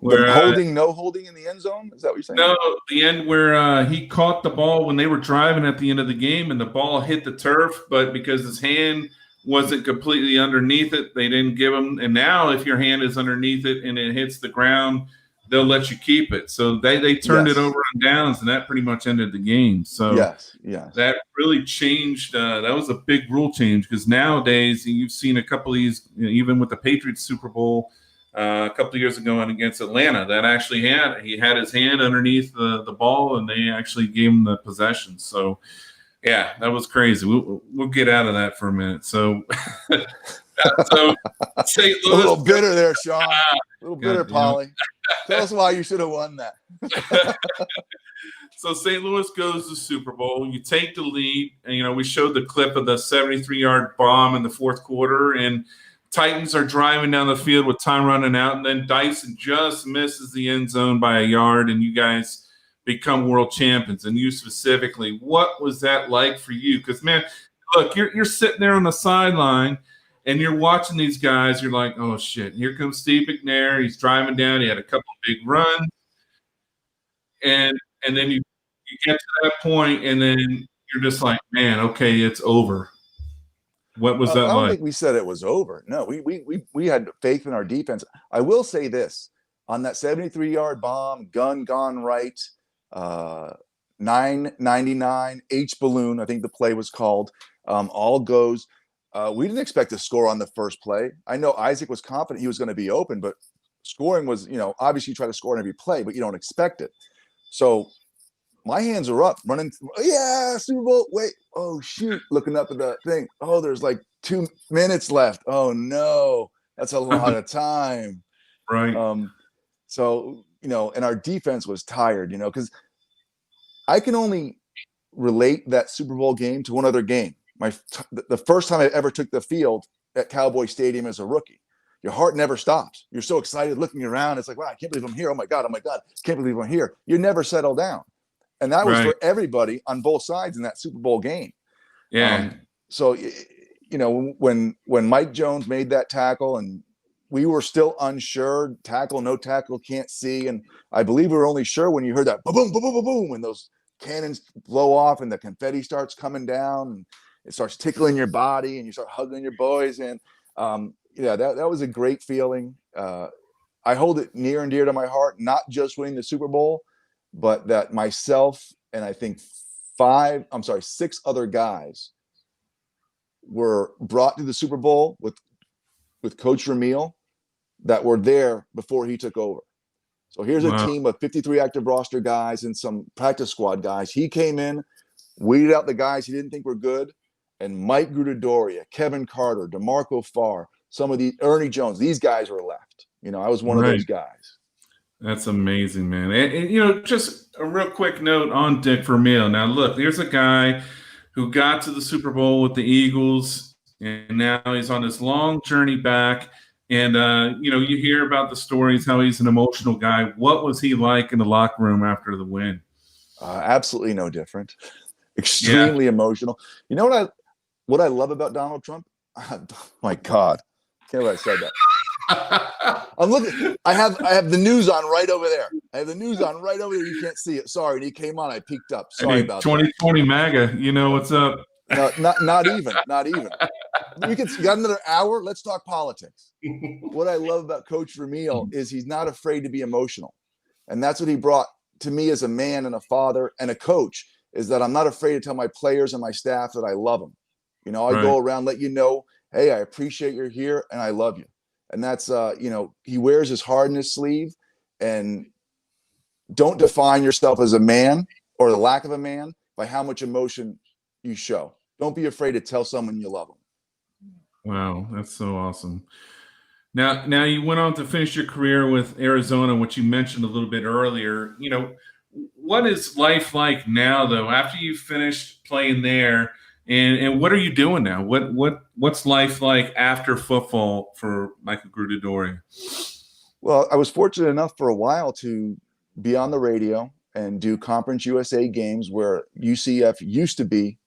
Where holding, no holding in the end zone? Is that what you're saying? No, the end where he caught the ball when they were driving at the end of the game, and the ball hit the turf, but because his hand wasn't completely underneath it, they didn't give him. And now, if your hand is underneath it and it hits the ground, they'll let you keep it. So they turned it over on downs, and that pretty much ended the game. So that really changed. That was a big rule change because nowadays you've seen a couple of these, even with the Patriots Super Bowl a couple of years ago and against Atlanta, that actually he had his hand underneath the ball, and they actually gave him the possession. So yeah, that was crazy. We'll get out of that for a minute. So. So St. Louis, a little bitter there, Sean. A little bitter, Polly. Tell us why you should have won that. So St. Louis goes to Super Bowl. You take the lead, and we showed the clip of the 73-yard bomb in the fourth quarter, and Titans are driving down the field with time running out, and then Dyson just misses the end zone by a yard, and you guys become world champions. And you specifically, what was that like for you? Because man, look, you're sitting there on the sideline. And you're watching these guys, you're like, oh, shit, here comes Steve McNair. He's driving down. He had a couple of big runs. And then you get to that point, and then you're just like, man, okay, it's over. What was that like? I don't think we said it was over. No, we had faith in our defense. I will say this. On that 73-yard bomb, gun gone right, 999, H balloon, I think the play was called, all goes. We didn't expect to score on the first play. I know Isaac was confident he was going to be open, but scoring was, obviously you try to score on every play, but you don't expect it. So my hands are up, running. Yeah, Super Bowl. Wait. Oh, shoot. Looking up at the thing. Oh, there's like 2 minutes left. Oh, no. That's a lot of time. Right. So, and our defense was tired, because I can only relate that Super Bowl game to one other game. The first time I ever took the field at Cowboy Stadium as a rookie. Your heart never stops. You're so excited looking around. It's like, wow, I can't believe I'm here. Oh my God. Can't believe I'm here. You never settle down. And that was for everybody on both sides in that Super Bowl game. Yeah. So, when Mike Jones made that tackle and we were still unsure, tackle, no tackle, can't see. And I believe we were only sure when you heard that boom, boom, boom, boom, boom, when those cannons blow off and the confetti starts coming down and it starts tickling your body and you start hugging your boys. And that was a great feeling. I hold it near and dear to my heart, not just winning the Super Bowl, but that myself and I think 6 other guys were brought to the Super Bowl with Coach Ramil that were there before he took over. So here's a Wow. team of 53 active roster guys and some practice squad guys. He came in, weeded out the guys he didn't think were good, and Mike Gruttadauria, Kevin Carter, DeMarco Farr, some of the Ernie Jones, these guys were left. I was one of those guys. That's amazing, man. And just a real quick note on Dick Vermeil. Now, look, here's a guy who got to the Super Bowl with the Eagles, and now he's on this long journey back. And, you hear about the stories, how he's an emotional guy. What was he like in the locker room after the win? Absolutely no different. Extremely emotional. You know what I love about Donald Trump? Oh, my God. Can't believe I said that. I'm looking. I have the news on right over there. I have the news on right over there. You can't see it. Sorry. And he came on. I peeked up. Sorry about 2020 MAGA. You know what's up. No, not even. You got another hour. Let's talk politics. What I love about Coach Vermeil is he's not afraid to be emotional. And that's what he brought to me as a man and a father and a coach, is that I'm not afraid to tell my players and my staff that I love them. I go around, let you know, hey, I appreciate you're here and I love you. And that's, he wears his heart in his sleeve. And don't define yourself as a man or the lack of a man by how much emotion you show. Don't be afraid to tell someone you love them. Wow, that's so awesome. Now you went on to finish your career with Arizona, which you mentioned a little bit earlier. What is life like now, though, after you finished playing there? And what are you doing now? What's life like after football for Michael Gruttadauria? Well, I was fortunate enough for a while to be on the radio and do Conference USA games where UCF used to be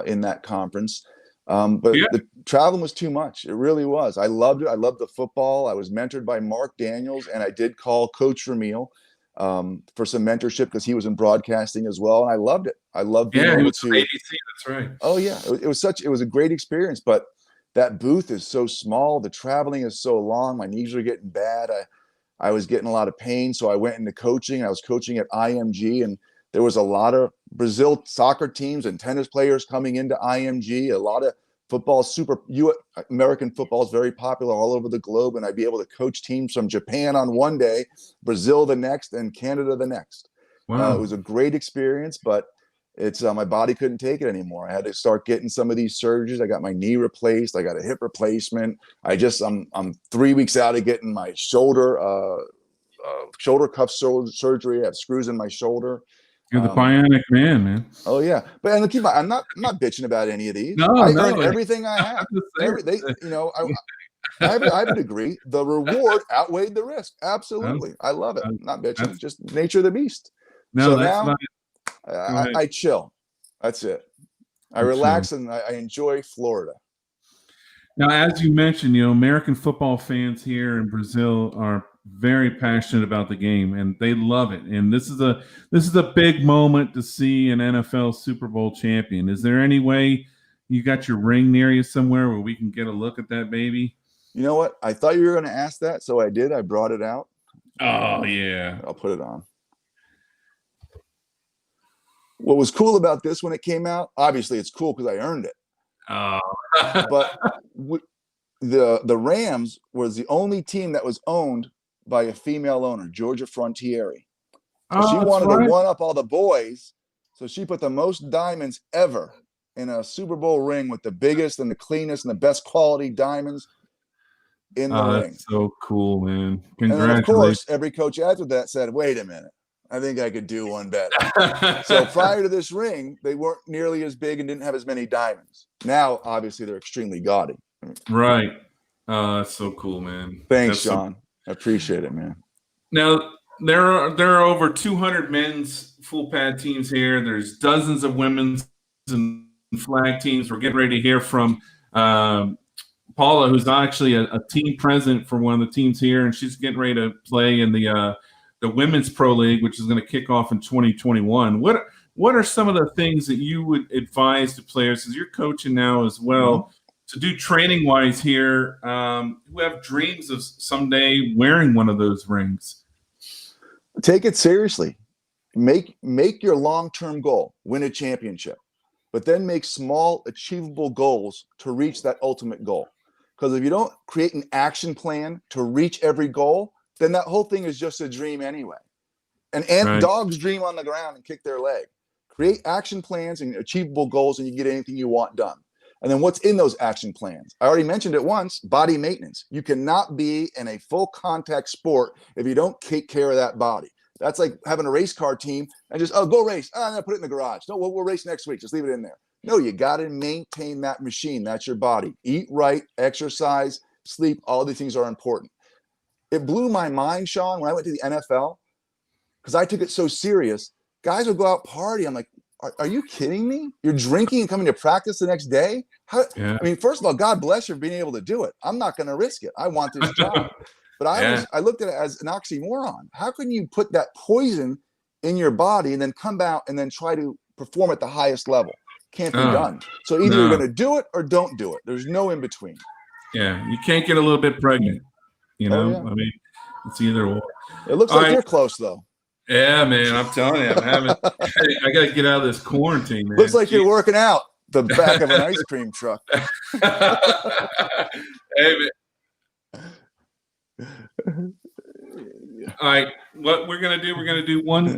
in that conference. But the traveling was too much. It really was. I loved it. I loved the football. I was mentored by Mark Daniels, and I did call Coach Vermeil for some mentorship because he was in broadcasting as well. And I loved it. I loved being able to ABC. That's right. Oh yeah. It was a great experience, but that booth is so small. The traveling is so long. My knees were getting bad. I was getting a lot of pain. So I went into coaching. I was coaching at IMG, and there was a lot of Brazil soccer teams and tennis players coming into IMG. A lot of football, American football is very popular all over the globe. And I'd be able to coach teams from Japan on one day, Brazil the next, and Canada the next. Wow. It was a great experience, but it's my body couldn't take it anymore. I had to start getting some of these surgeries. I got my knee replaced. I got a hip replacement. I'm 3 weeks out of getting my shoulder cuff surgery. I have screws in my shoulder. You're the bionic man. Oh yeah, but and keep in mind, I'm not bitching about any of these. No, I earned everything I have. I have a degree. The reward outweighed the risk. Absolutely, I love it. I'm not bitching. Just nature of the beast. No, so that's now not. I chill. That's it. I relax and I enjoy Florida. Now, as you mentioned, American football fans here in Brazil are very passionate about the game, and they love it. And this is a big moment to see an NFL Super Bowl champion. Is there any way you got your ring near you somewhere where we can get a look at that baby? You know what? I thought you were going to ask that, so I did. I brought it out. Oh yeah, I'll put it on. What was cool about this when it came out? Obviously, it's cool because I earned it. Oh. But the Rams was the only team that was owned by a female owner, Georgia Frontieri. So she wanted to one up all the boys, so she put the most diamonds ever in a Super Bowl ring with the biggest and the cleanest and the best quality diamonds in the ring. That's so cool, man. Congratulations. And then, of course, every coach after that said, wait a minute, I think I could do one better. So prior to this ring, they weren't nearly as big and didn't have as many diamonds. Now, obviously, they're extremely gaudy. Right. That's so cool, man. Thanks, Sean. I appreciate it, man. Now, there are over 200 men's full pad teams here. There's dozens of women's and flag teams. We're getting ready to hear from Paula, who's actually a team president for one of the teams here, and she's getting ready to play in the Women's Pro League, which is going to kick off in 2021. What are some of the things that you would advise to players, because you're coaching now as well, to do training-wise here, who have dreams of someday wearing one of those rings? Take it seriously. Make your long-term goal, win a championship, but then make small, achievable goals to reach that ultimate goal. Because if you don't create an action plan to reach every goal, then that whole thing is just a dream anyway. And Right. dogs dream on the ground and kick their leg. Create action plans and achievable goals, and you get anything you want done. And then what's in those action plans? I already mentioned it once, body maintenance. You cannot be in a full contact sport if you don't take care of that body. That's like having a race car team and just, oh, go race. I'm going to put it in the garage. No, we'll race next week. Just leave it in there. No, you got to maintain that machine. That's your body. Eat right, exercise, sleep. All these things are important. It blew my mind, Sean, when I went to the NFL, because I took it so serious. Guys would go out party. I'm like, are you kidding me? You're drinking and coming to practice the next day? Yeah. I mean, first of all, God bless you for being able to do it. I'm not going to risk it. I want this job. But I looked at it as an oxymoron. How can you put that poison in your body and then come out and then try to perform at the highest level? Can't be done. So either you're going to do it or don't do it. There's no in between. Yeah, you can't get a little bit pregnant. You know, yeah. I mean, it's either or. It looks like you're close, though. Yeah, man, I'm telling you, I got to get out of this quarantine, man. Looks like you're working out the back of an ice cream truck. Hey, man. All right, what we're going to do one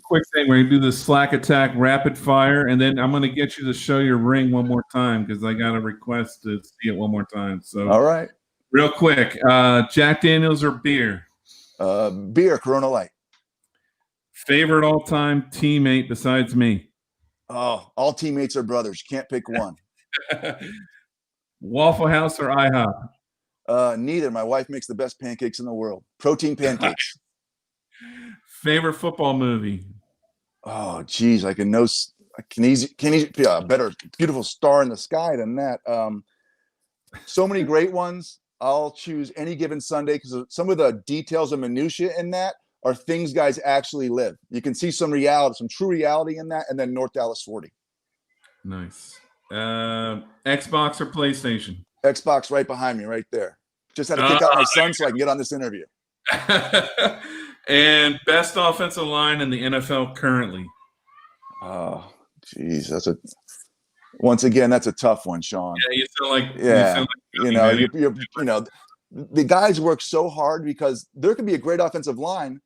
quick thing. We're going to do the Slack Attack rapid fire, and then I'm going to get you to show your ring one more time because I got a request to see it one more time. So, all right. Real quick, Jack Daniels or beer? Beer, Corona Light. Favorite all-time teammate besides me? Oh, all teammates are brothers. You can't pick one. Waffle House or IHOP? Neither. My wife makes the best pancakes in the world. Protein pancakes. Favorite football movie? Oh, geez. I can easy better beautiful star in the sky than that. So many great ones. I'll choose Any Given Sunday because some of the details and minutiae in that are things guys actually live. You can see some reality, some true reality in that, and then North Dallas 40. Nice. Xbox or PlayStation? Xbox right behind me, right there. Just had to kick out my son so I can get on this interview. And best offensive line in the NFL currently? Oh, geez. Once again, that's a tough one, Sean. Yeah, the guys work so hard because there could be a great offensive line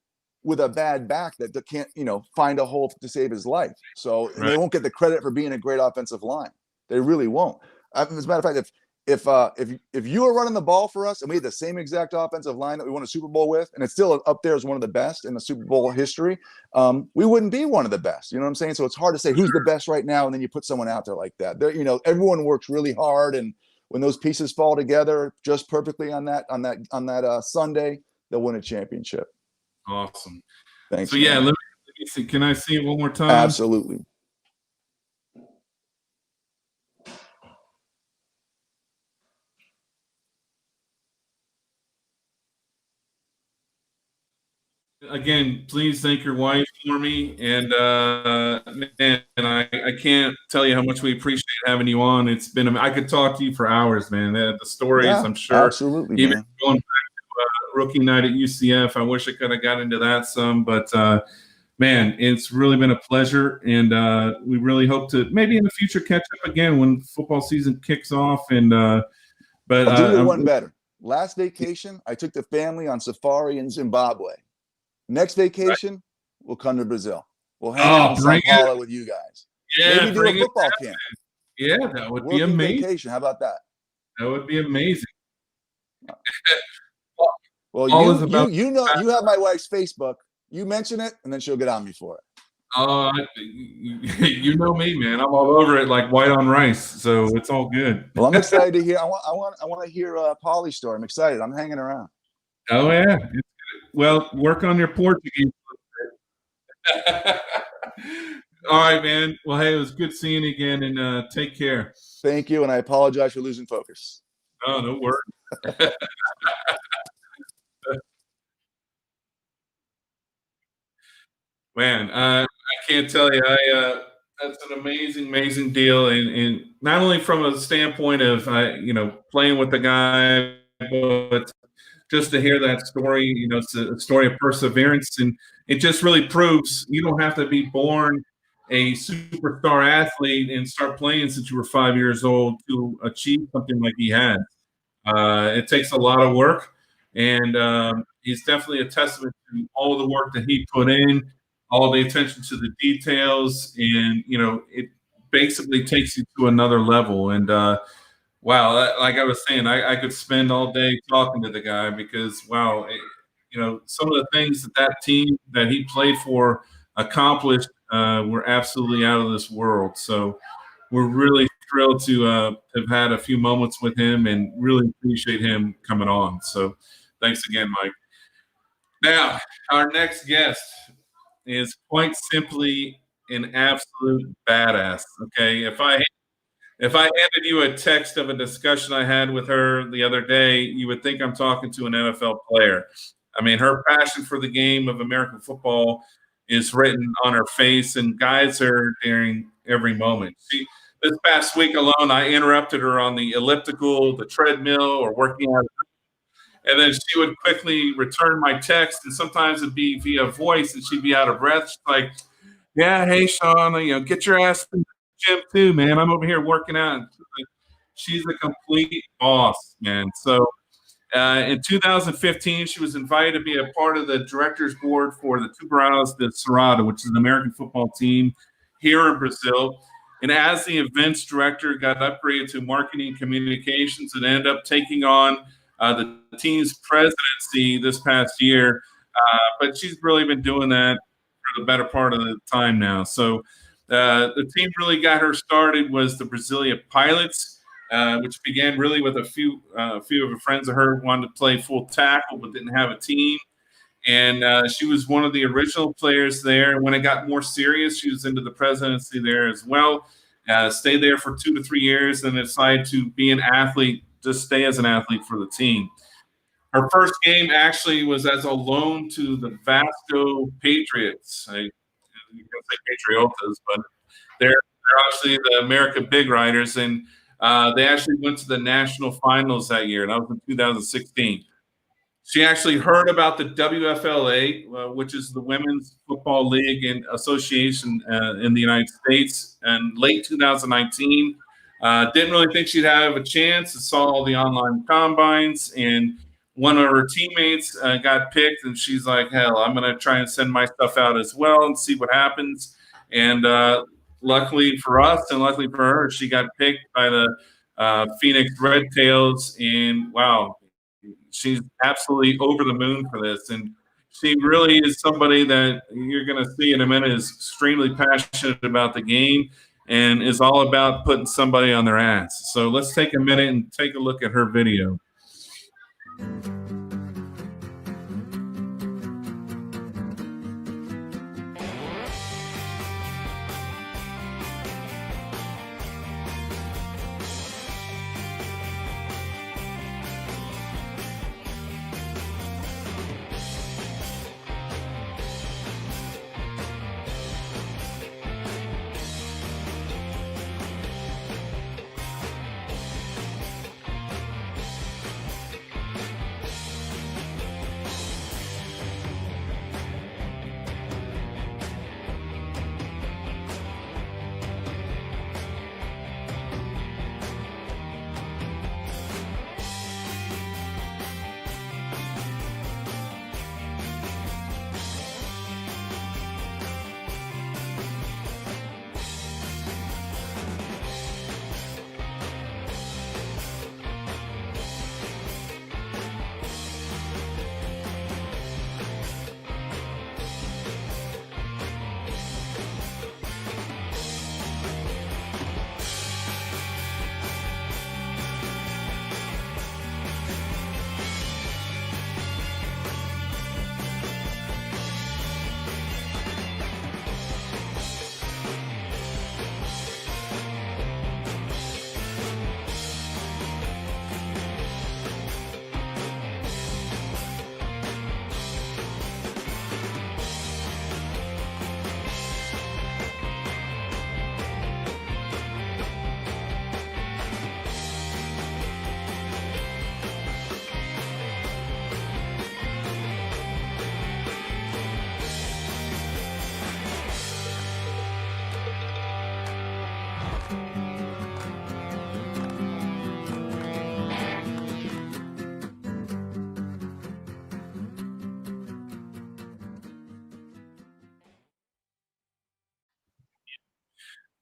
with a bad back that can't, find a hole to save his life. So they won't get the credit for being a great offensive line. They really won't. As a matter of fact, if you were running the ball for us and we had the same exact offensive line that we won a Super Bowl with, and it's still up there as one of the best in the Super Bowl history, we wouldn't be one of the best. You know what I'm saying? So it's hard to say who's the best right now, and then you put someone out there like that. Everyone works really hard, and when those pieces fall together just perfectly on that Sunday, they'll win a championship. Awesome. Thanks. So let me see. Can I see it one more time? Absolutely. Again, please thank your wife for me, and man, I can't tell you how much we appreciate having you on. It's been I could talk to you for hours, man. The stories, I'm sure. Absolutely, even man. going back to rookie night at UCF, I wish I could have got into that some, but man, it's really been a pleasure, and we really hope to maybe in the future catch up again when football season kicks off. And but I'll do you one better. Last vacation, I took the family on safari in Zimbabwe. Next vacation, we'll come to Brazil. We'll hang out in Sao Paulo with you guys. Yeah, maybe do a football camp. Yeah, that would be amazing. Vacation. How about that? That would be amazing. Well, you have my wife's Facebook. You mention it, and then she'll get on me for it. You know me, man. I'm all over it like white on rice, so it's all good. Well, I'm excited to hear. I want to hear Paulie's story. I'm excited. I'm hanging around. Oh yeah. Well, work on your Portuguese. All right, man. Well, hey, it was good seeing you again, and take care. Thank you, and I apologize for losing focus. Oh, no worries. Man, I can't tell you. That's an amazing deal, and not only from a standpoint of playing with the guy, but just to hear that story. It's a story of perseverance, and it just really proves you don't have to be born a superstar athlete and start playing since you were 5 years old to achieve something like he had. It takes a lot of work, and he's definitely a testament to all the work that he put in, all the attention to the details, and it basically takes you to another level. And wow, like I was saying, I could spend all day talking to the guy because wow, some of the things that team that he played for accomplished were absolutely out of this world. So we're really thrilled to have had a few moments with him and really appreciate him coming on. So thanks again, Mike. Now, our next guest is quite simply an absolute badass. Okay, if I handed you a text of a discussion I had with her the other day, you would think I'm talking to an NFL player. I mean, her passion for the game of American football is written on her face and guides her during every moment. This past week alone, I interrupted her on the elliptical, the treadmill, or working out. And then she would quickly return my text, and sometimes it'd be via voice, and she'd be out of breath. She's like, "Yeah, hey, Sean, get your ass in the gym too, man. I'm over here working out." She's a complete boss, man. So in 2015, she was invited to be a part of the directors board for the Tubarões de Cerrado, which is an American football team here in Brazil. And as the events director, got upgraded to marketing communications and ended up taking on the team's presidency this past year. But she's really been doing that for the better part of the time now. So the team really got her started was the Brasilia Pilots, which began really with a few of her friends of her wanted to play full tackle but didn't have a team. And she was one of the original players there. When it got more serious, she was into the presidency there as well. Stayed there for 2 to 3 years and decided to be an athlete, just stay as an athlete for the team. Her first game actually was as a loan to the Vasco Patriots. You can say Patriotas, but they're obviously the America Big Riders, and they actually went to the national finals that year. That was in 2016. She actually heard about the WFLA, which is the Women's Football League and Association in the United States, in late 2019. Didn't really think she'd have a chance. Saw all the online combines, and one of her teammates got picked, and she's like, hell, I'm going to try and send my stuff out as well and see what happens. And luckily for us and luckily for her, she got picked by the Phoenix Red Tails, and wow, she's absolutely over the moon for this. And she really is somebody that you're going to see in a minute is extremely passionate about the game and is all about putting somebody on their ass. So let's take a minute and take a look at her video.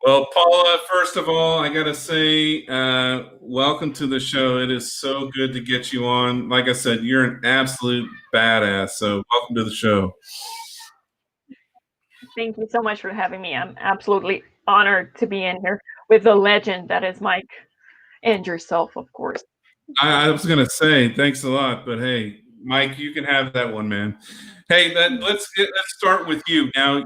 Well, Paula, first of all, I got to say, welcome to the show. It is so good to get you on. Like I said, you're an absolute badass. So, welcome to the show. Thank you so much for having me. I'm absolutely honored to be in here with the legend that is Mike and yourself, of course. I was going to say thanks a lot, but hey, Mike, you can have that one, man. Hey, let's start with you. Now,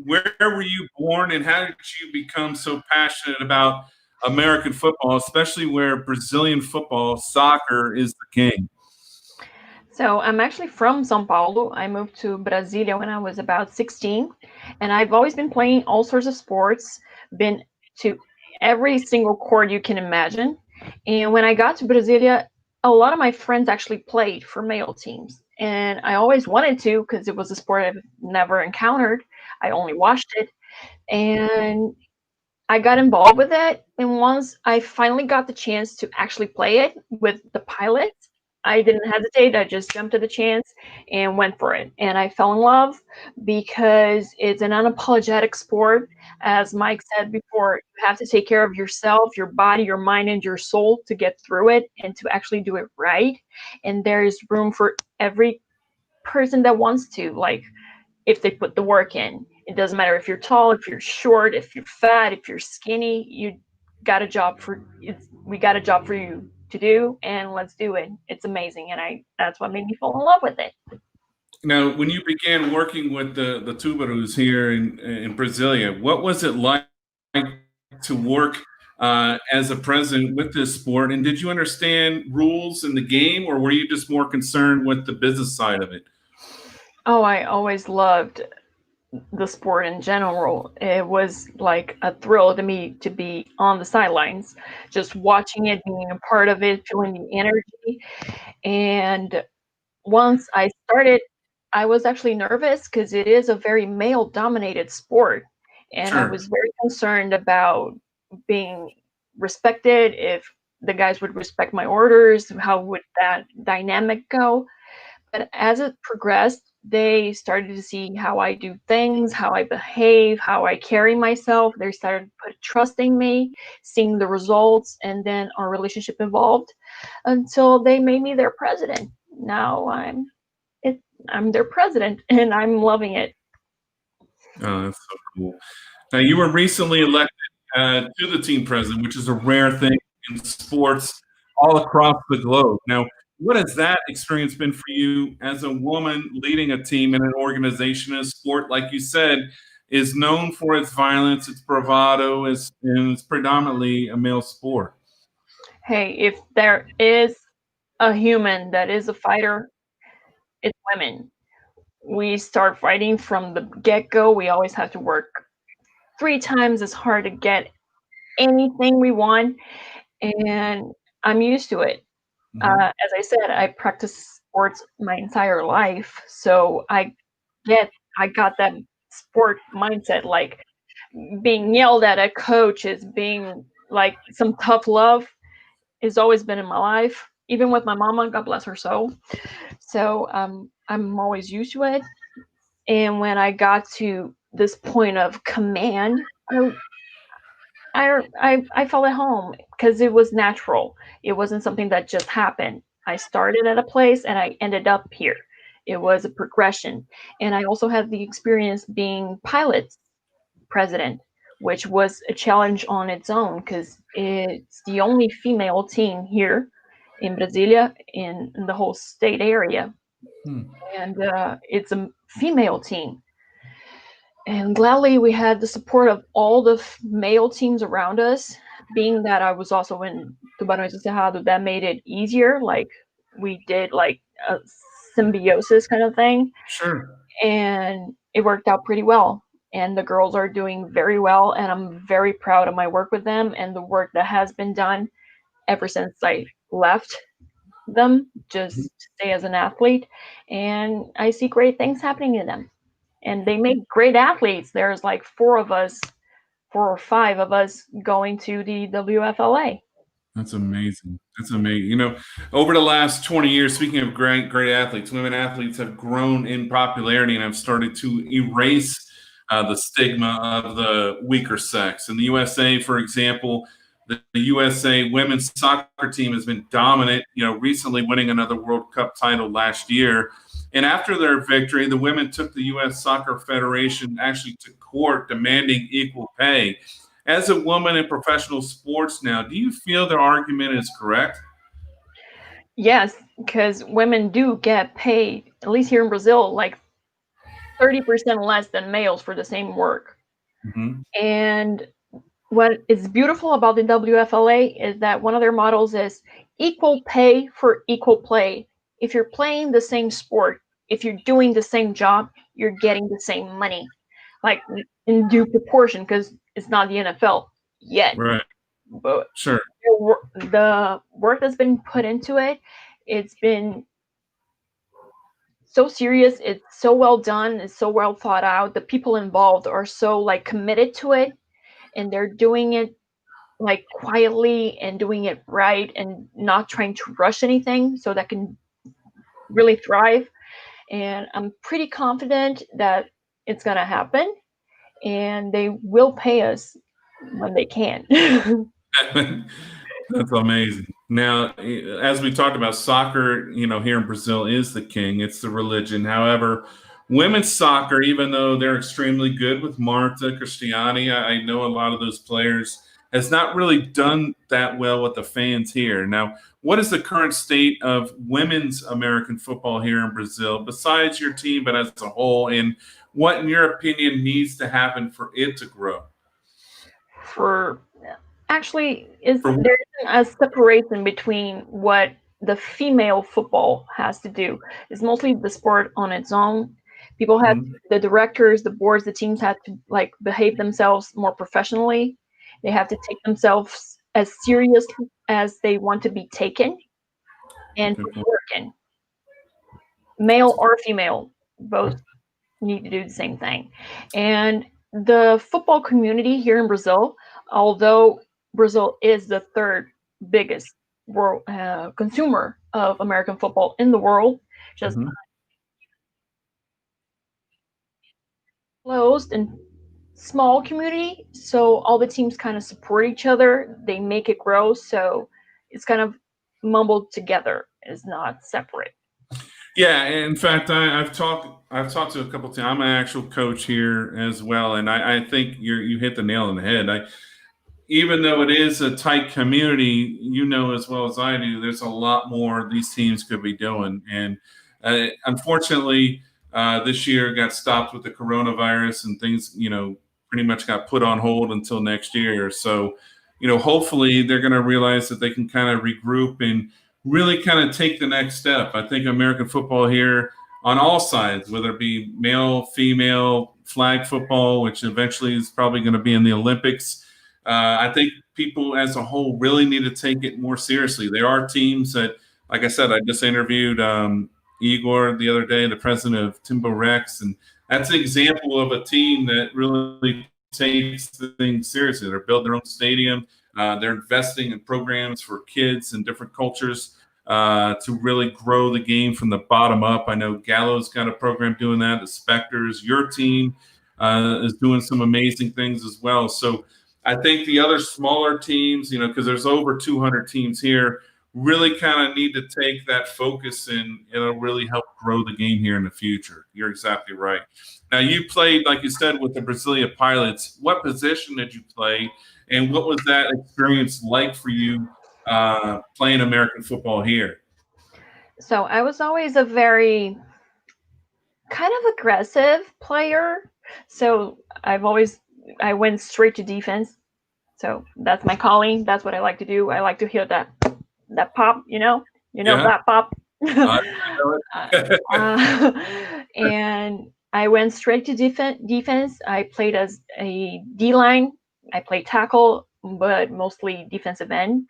where were you born and how did you become so passionate about American football, especially where Brazilian football, soccer is the king? So I'm actually from São Paulo. I moved to Brasilia when I was about 16, and I've always been playing all sorts of sports, been to every single court you can imagine. And when I got to Brasilia, a lot of my friends actually played for male teams. And I always wanted to because it was a sport I've never encountered. I only watched it. And I got involved with it. And once I finally got the chance to actually play it with the pilots, I didn't hesitate. I just jumped at the chance and went for it. And I fell in love because it's an unapologetic sport. As Mike said before, you have to take care of yourself, your body, your mind, and your soul to get through it and to actually do it right. And there's room for every person that wants to, like, if they put the work in. It doesn't matter if you're tall, if you're short, if you're fat, if you're skinny, you got a job for we got a job for you to do, and let's do it. It's amazing, and that's what made me fall in love with it. Now, when you began working with the Tubarus here in Brasilia, what was it like to work as a president with this sport? And did you understand rules in the game, or were you just more concerned with the business side of it? Oh, I always loved the sport in general. It was like a thrill to me to be on the sidelines, just watching it, being a part of it, feeling the energy. And once I started, I was actually nervous because it is a very male dominated sport. And I Sure. was very concerned about being respected, if the guys would respect my orders, how would that dynamic go. But as it progressed, they started to see how I do things, how I behave, how I carry myself. They started trusting me, seeing the results, and then our relationship evolved until they made me their president. Now I'm their president, and I'm loving it. Oh, that's so cool. Now, you were recently elected to the team president, which is a rare thing in sports all across the globe. Now, what has that experience been for you as a woman leading a team in an organization, a sport, like you said, is known for its violence, its bravado, and it's predominantly a male sport? Hey, if there is a human that is a fighter, it's women. We start fighting from the get-go. We always have to work 3 times as hard to get anything we want, and I'm used to it. As I said, I practiced sports my entire life, so I got that sport mindset, like being yelled at coach is being like some tough love has always been in my life, even with my mama, God bless her soul. So I'm always used to it. And when I got to this point of command, I felt at home because it was natural. It wasn't something that just happened. I started at a place and I ended up here. It was a progression. And I also had the experience being pilot's president, which was a challenge on its own because it's the only female team here in Brasilia, in the whole state area. And it's a female team. And gladly, we had the support of all the male teams around us. Being that I was also in Tubarões do Cerrado, that made it easier. Like, we did like a symbiosis kind of thing. Sure. And it worked out pretty well. And the girls are doing very well. And I'm very proud of my work with them and the work that has been done ever since I left them, just to stay as an athlete. And I see great things happening to them. And they make great athletes. There's like 4 or 5 of us going to the WFLA. That's amazing. That's amazing. You know, over the last 20 years, speaking of great athletes, women athletes have grown in popularity and have started to erase the stigma of the weaker sex. In the USA, for example, the USA women's soccer team has been dominant, recently winning another World Cup title last year. And after their victory, the women took the U.S. Soccer Federation actually to court demanding equal pay. As a woman in professional sports now, do you feel their argument is correct? Yes, because women do get paid, at least here in Brazil, like 30% less than males for the same work. Mm-hmm. And what is beautiful about the WFLA is that one of their models is equal pay for equal play. If you're playing the same sport, if you're doing the same job, you're getting the same money, like in due proportion, because it's not the NFL yet. Right. But sure. The work that's been put into it, it's been so serious, it's so well done, it's so well thought out. The people involved are so like committed to it, and they're doing it like quietly and doing it right and not trying to rush anything so that can really thrive. And I'm pretty confident that it's gonna happen, and they will pay us when they can. That's amazing. Now, as we talked about, soccer, here in Brazil is the king. It's the religion. However, women's soccer, even though they're extremely good with Marta, Cristiani, I know a lot of those players, has not really done that well with the fans here. Now, what is the current state of women's American football here in Brazil, besides your team, but as a whole? And what, in your opinion, needs to happen for it to grow? There isn't a separation between what the female football has to do. It's mostly the sport on its own. People have the directors, the boards, the teams have to like behave themselves more professionally. They have to take themselves as serious as they want to be taken and put work in. Male or female, both need to do the same thing. And the football community here in Brazil, although Brazil is the third biggest world consumer of American football in the world, just closed and small community. So all the teams kind of support each other. They make it grow. So it's kind of mumbled together. It's not separate. Yeah, in fact, I've talked to a couple of times. I'm an actual coach here as well, and I think you hit the nail on the head. Even though it is a tight community, as well as I do, there's a lot more these teams could be doing. And unfortunately, this year got stopped with the coronavirus, and things, pretty much got put on hold until next year. So, hopefully they're going to realize that they can kind of regroup and really kind of take the next step. I think American football here on all sides, whether it be male, female, flag football, which eventually is probably going to be in the Olympics. I think people as a whole really need to take it more seriously. There are teams that, like I said, I just interviewed Igor the other day, the president of Timbo Rex, and that's an example of a team that really takes things seriously. They're building their own stadium. They're investing in programs for kids and different cultures to really grow the game from the bottom up. I know Gallo's got a program doing that. The Spectres, your team is doing some amazing things as well. So I think the other smaller teams, because there's over 200 teams here, really kind of need to take that focus and it'll really help grow the game here in the future. You're exactly right. Now, you played, like you said, with the Brasilia Pilots. What position did you play, and what was that experience like for you playing American football here? So I was always a very kind of aggressive player. So I went straight to defense. So that's my calling. That's what I like to do. I like to hear that pop, that pop. And I went straight to defense. I played as a D-line. I played tackle, but mostly defensive end.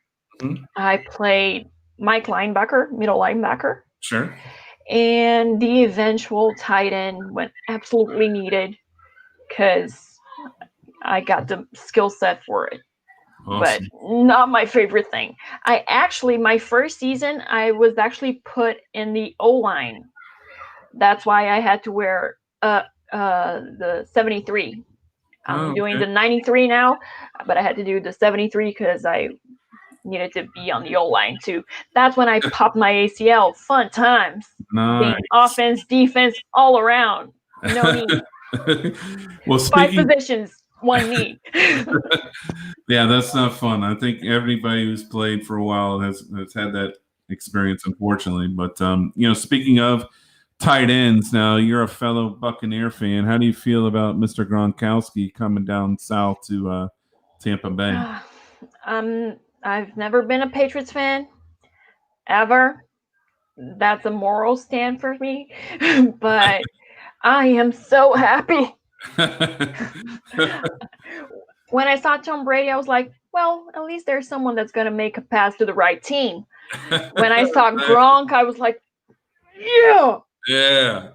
I played Mike linebacker, middle linebacker. Sure. And the eventual tight end when absolutely needed, because I got the skill set for it. Awesome. But not my favorite thing. My first season, I was actually put in the O-line. That's why I had to wear a the 73. I'm doing okay. the 93 now, but I had to do the 73 because I needed to be on the O line too. That's when I popped my ACL. Fun times. Nice. Being offense, defense, all around. No knee. Well, 5 speaking, positions, 1 knee. yeah, that's not fun. I think everybody who's played for a while has had that experience, unfortunately. But speaking of tight ends, now you're a fellow Buccaneer fan. How do you feel about Mr. Gronkowski coming down south to Tampa Bay? I've never been a Patriots fan ever. That's a moral stand for me. But I am so happy. When I saw Tom Brady, I was like, well, at least there's someone that's going to make a pass to the right team. When I saw Gronk, I was like, yeah,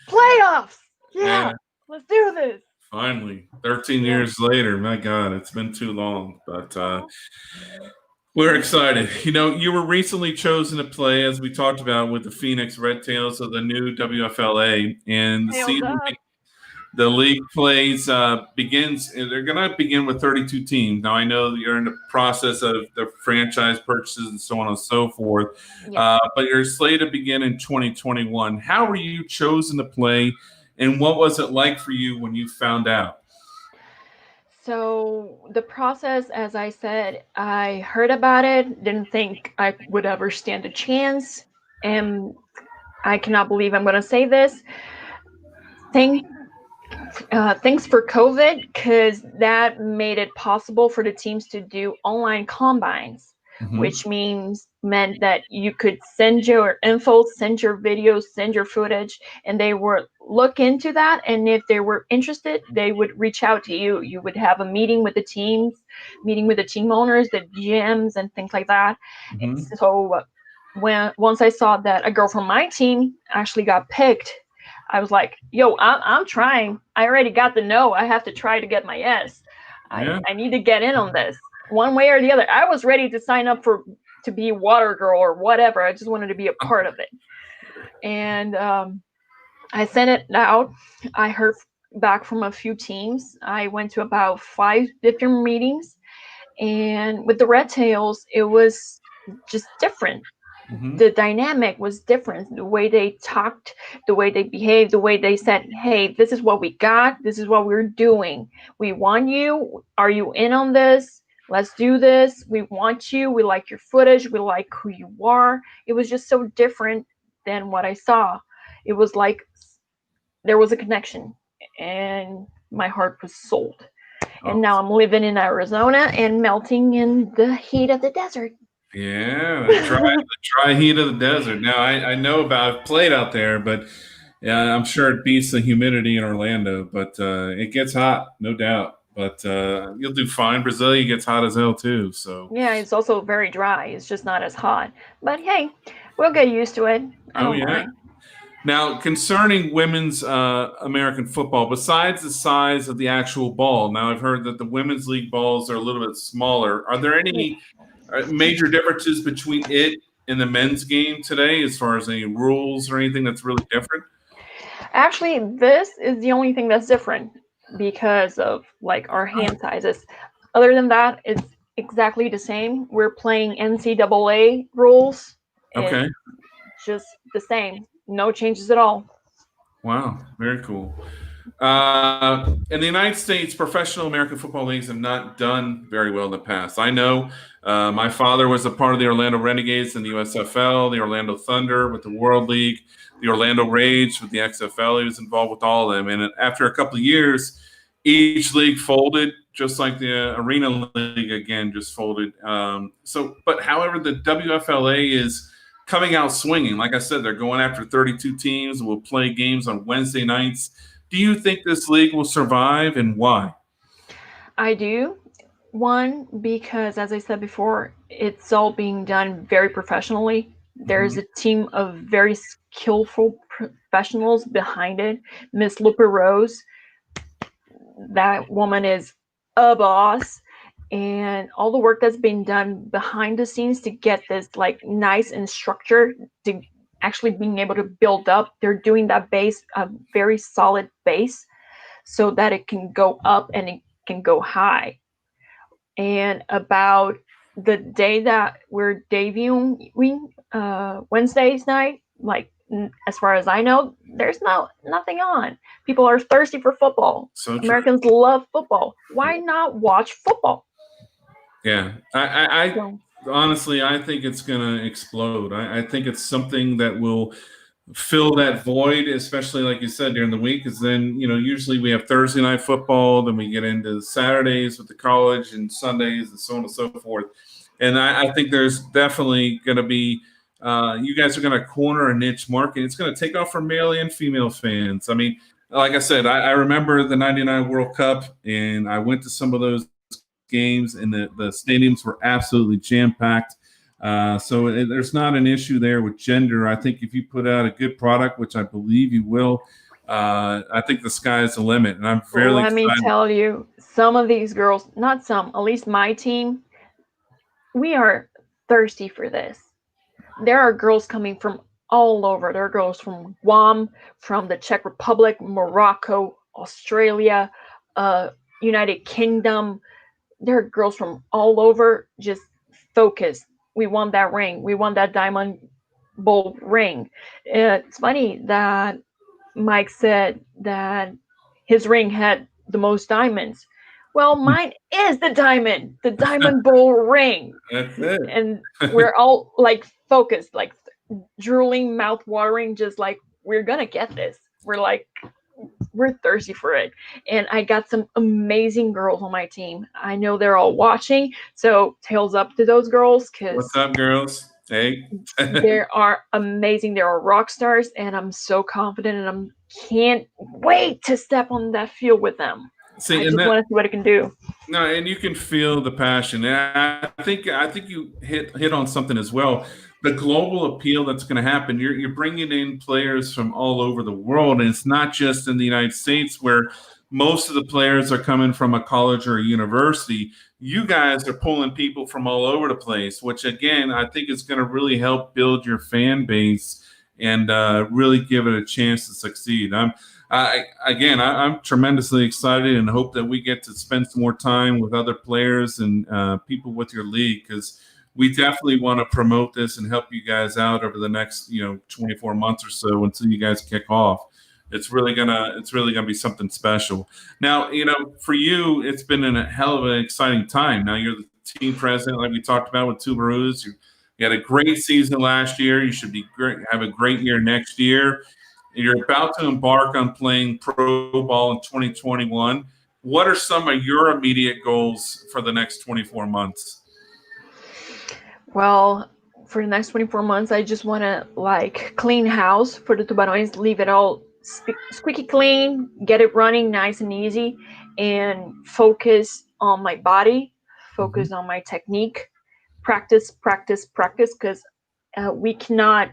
playoffs. Yeah, let's do this. Finally, 13 years later. My God, it's been too long. But we're excited. You were recently chosen to play, as we talked about, with the Phoenix Red Tails of the new WFLA, and the league plays begins. They're going to begin with 32 teams. Now, I know that you're in the process of the franchise purchases and so on and so forth, but you're slated to begin in 2021. How were you chosen to play, and what was it like for you when you found out? So the process, as I said, I heard about it, didn't think I would ever stand a chance, and I cannot believe I'm going to say this. Thanks for COVID, because that made it possible for the teams to do online combines, which meant that you could send your info, send your videos, send your footage, and they would look into that. And if they were interested, they would reach out to you. You would have a meeting with the teams, meeting with the team owners, the GMs, and things like that. So once I saw that a girl from my team actually got picked, I was like, yo, I'm trying. I already got the no. I have to try to get my yes. I need to get in on this one way or the other. I was ready to sign up to be a water girl or whatever. I just wanted to be a part of it. And I sent it out. I heard back from a few teams. I went to about 5 different meetings. And with the Red Tails, it was just different. The dynamic was different. The way they talked, the way they behaved, the way they said, hey, this is what we got. This is what we're doing. We want you. Are you in on this? Let's do this. We want you. We like your footage. We like who you are. It was just so different than what I saw. It was like there was a connection, and my heart was sold. And now I'm living in Arizona and melting in the heat of the desert. Yeah, the dry heat of the desert. Now, I know I've played out there, but I'm sure it beats the humidity in Orlando. But it gets hot, no doubt. But you'll do fine. Brasilia gets hot as hell too. So yeah, it's also very dry. It's just not as hot. But hey, we'll get used to it. I don't mind. Now, concerning women's American football, besides the size of the actual ball, now I've heard that the women's league balls are a little bit smaller. Are there any major differences between it and the men's game today, as far as any rules or anything that's really different? Actually, this is the only thing that's different because of like our hand sizes. Other than that, it's exactly the same. We're playing NCAA rules. Okay. It's just the same. No changes at all. Wow, very cool. In the United States, professional American football leagues have not done very well in the past. I know my father was a part of the Orlando Renegades in the USFL, the Orlando Thunder with the World League, the Orlando Rage with the XFL. He was involved with all of them. And after a couple of years, each league folded, just like the Arena League again just folded. But however, the WFLA is coming out swinging. Like I said, they're going after 32 teams and will play games on Wednesday nights. Do you think this league will survive, and why? I do. One, because as I said before, it's all being done very professionally. There's a team of very skillful professionals behind it. Miss Lupe Rose, that woman is a boss. And all the work that's been done behind the scenes to get this like nice and structured to actually being able to build up. They're doing that base, a very solid base, so that it can go up and it can go high. And about the day that we're debuting, Wednesday's night, like as far as I know, there's nothing on. People are thirsty for football. So Americans love football. Why not watch football? Yeah, I honestly, I think it's going to explode. I think it's something that will fill that void, especially like you said during the week, because then usually we have Thursday night football, then we get into Saturdays with the college and Sundays and so on and so forth. And I think there's definitely going to be you guys are going to corner a niche market. It's going to take off for male and female fans. I mean, like I said, I remember the '99 World Cup, and I went to some of those games, and the stadiums were absolutely jam-packed. So there's not an issue there with gender. I think if you put out a good product, which I believe you will, I think the sky's the limit. And I'm fairly Let me tell you, some of these girls, not some, at least my team, we are thirsty for this. There are girls coming from all over. There are girls from Guam, from the Czech Republic, Morocco, Australia, United Kingdom. There are girls from all over. Just focus. We want that ring. We want that Diamond Bowl ring. It's funny that Mike said that his ring had the most diamonds. Well, mine is the Diamond Bowl ring. That's it. And we're all like focused, like drooling, mouth watering, just like we're gonna get this. We're thirsty for it. And I got some amazing girls on my team. I know they're all watching, so tails up to those girls. What's up, girls? Hey. They are amazing. They are rock stars, and I'm so confident, and I can't wait to step on that field with them. I just want to see what it can do. No, and you can feel the passion. And I think you hit on something as well. The global appeal that's going to happen. You're bringing in players from all over the world, and it's not just in the United States where most of the players are coming from a college or a university. You guys are pulling people from all over the place, which again I think is going to really help build your fan base and really give it a chance to succeed. I'm tremendously excited and hope that we get to spend some more time with other players and people with your league, because we definitely want to promote this and help you guys out over the next 24 months or so until you guys kick off. It's really gonna be something special. Now, for you, it's been a hell of an exciting time. Now you're the team president, like we talked about with Tubarus. You had a great season last year. You should have a great year next year. You're about to embark on playing pro ball in 2021. What are some of your immediate goals for the next 24 months? Well, for the next 24 months, I just want to clean house for the Tubarões, leave it all squeaky clean, get it running nice and easy, and focus on my body, focus on my technique, practice, because we can't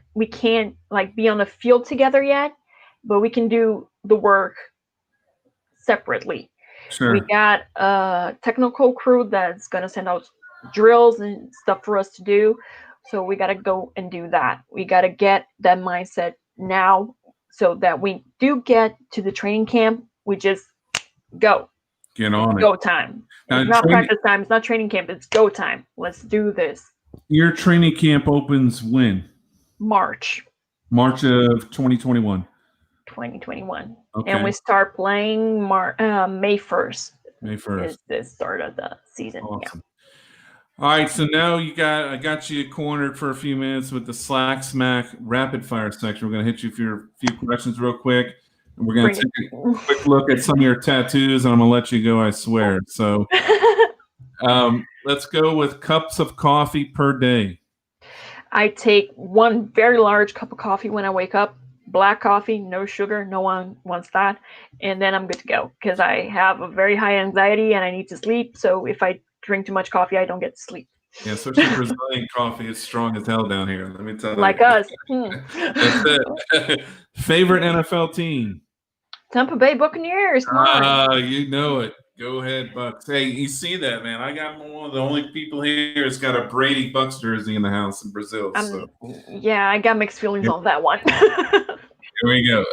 be on the field together yet, but we can do the work separately. Sure. We got a technical crew that's going to send out drills and stuff for us to do. So we got to go and do that. We got to get that mindset now so that we do get to the training camp. We just go. Get on it. Go time. It's not practice time. It's not training camp. It's go time. Let's do this. Your training camp opens when? March of 2021. 2021. Okay. And we start playing May 1st. May 1st is the start of the season. Awesome. Yeah. All right, so now I got you cornered for a few minutes with the Slack Smack rapid fire section. We're going to hit you for a few questions real quick, and we're going to take a quick look at some of your tattoos, and I'm going to let you go, I swear. So let's go with cups of coffee per day. I take one very large cup of coffee when I wake up. Black coffee, no sugar, no one wants that. And then I'm good to go because I have a very high anxiety and I need to sleep. So if I drink too much coffee, I don't get to sleep. Yeah, especially Brazilian coffee is strong as hell down here. Let me tell you. Like us. That's it. Favorite NFL team? Tampa Bay Buccaneers. You know it. Go ahead, Bucks. Hey, you see that, man? I got one of the only people here that's got a Brady Bucks jersey in the house in Brazil. So Yeah, I got mixed feelings on that one. here we go.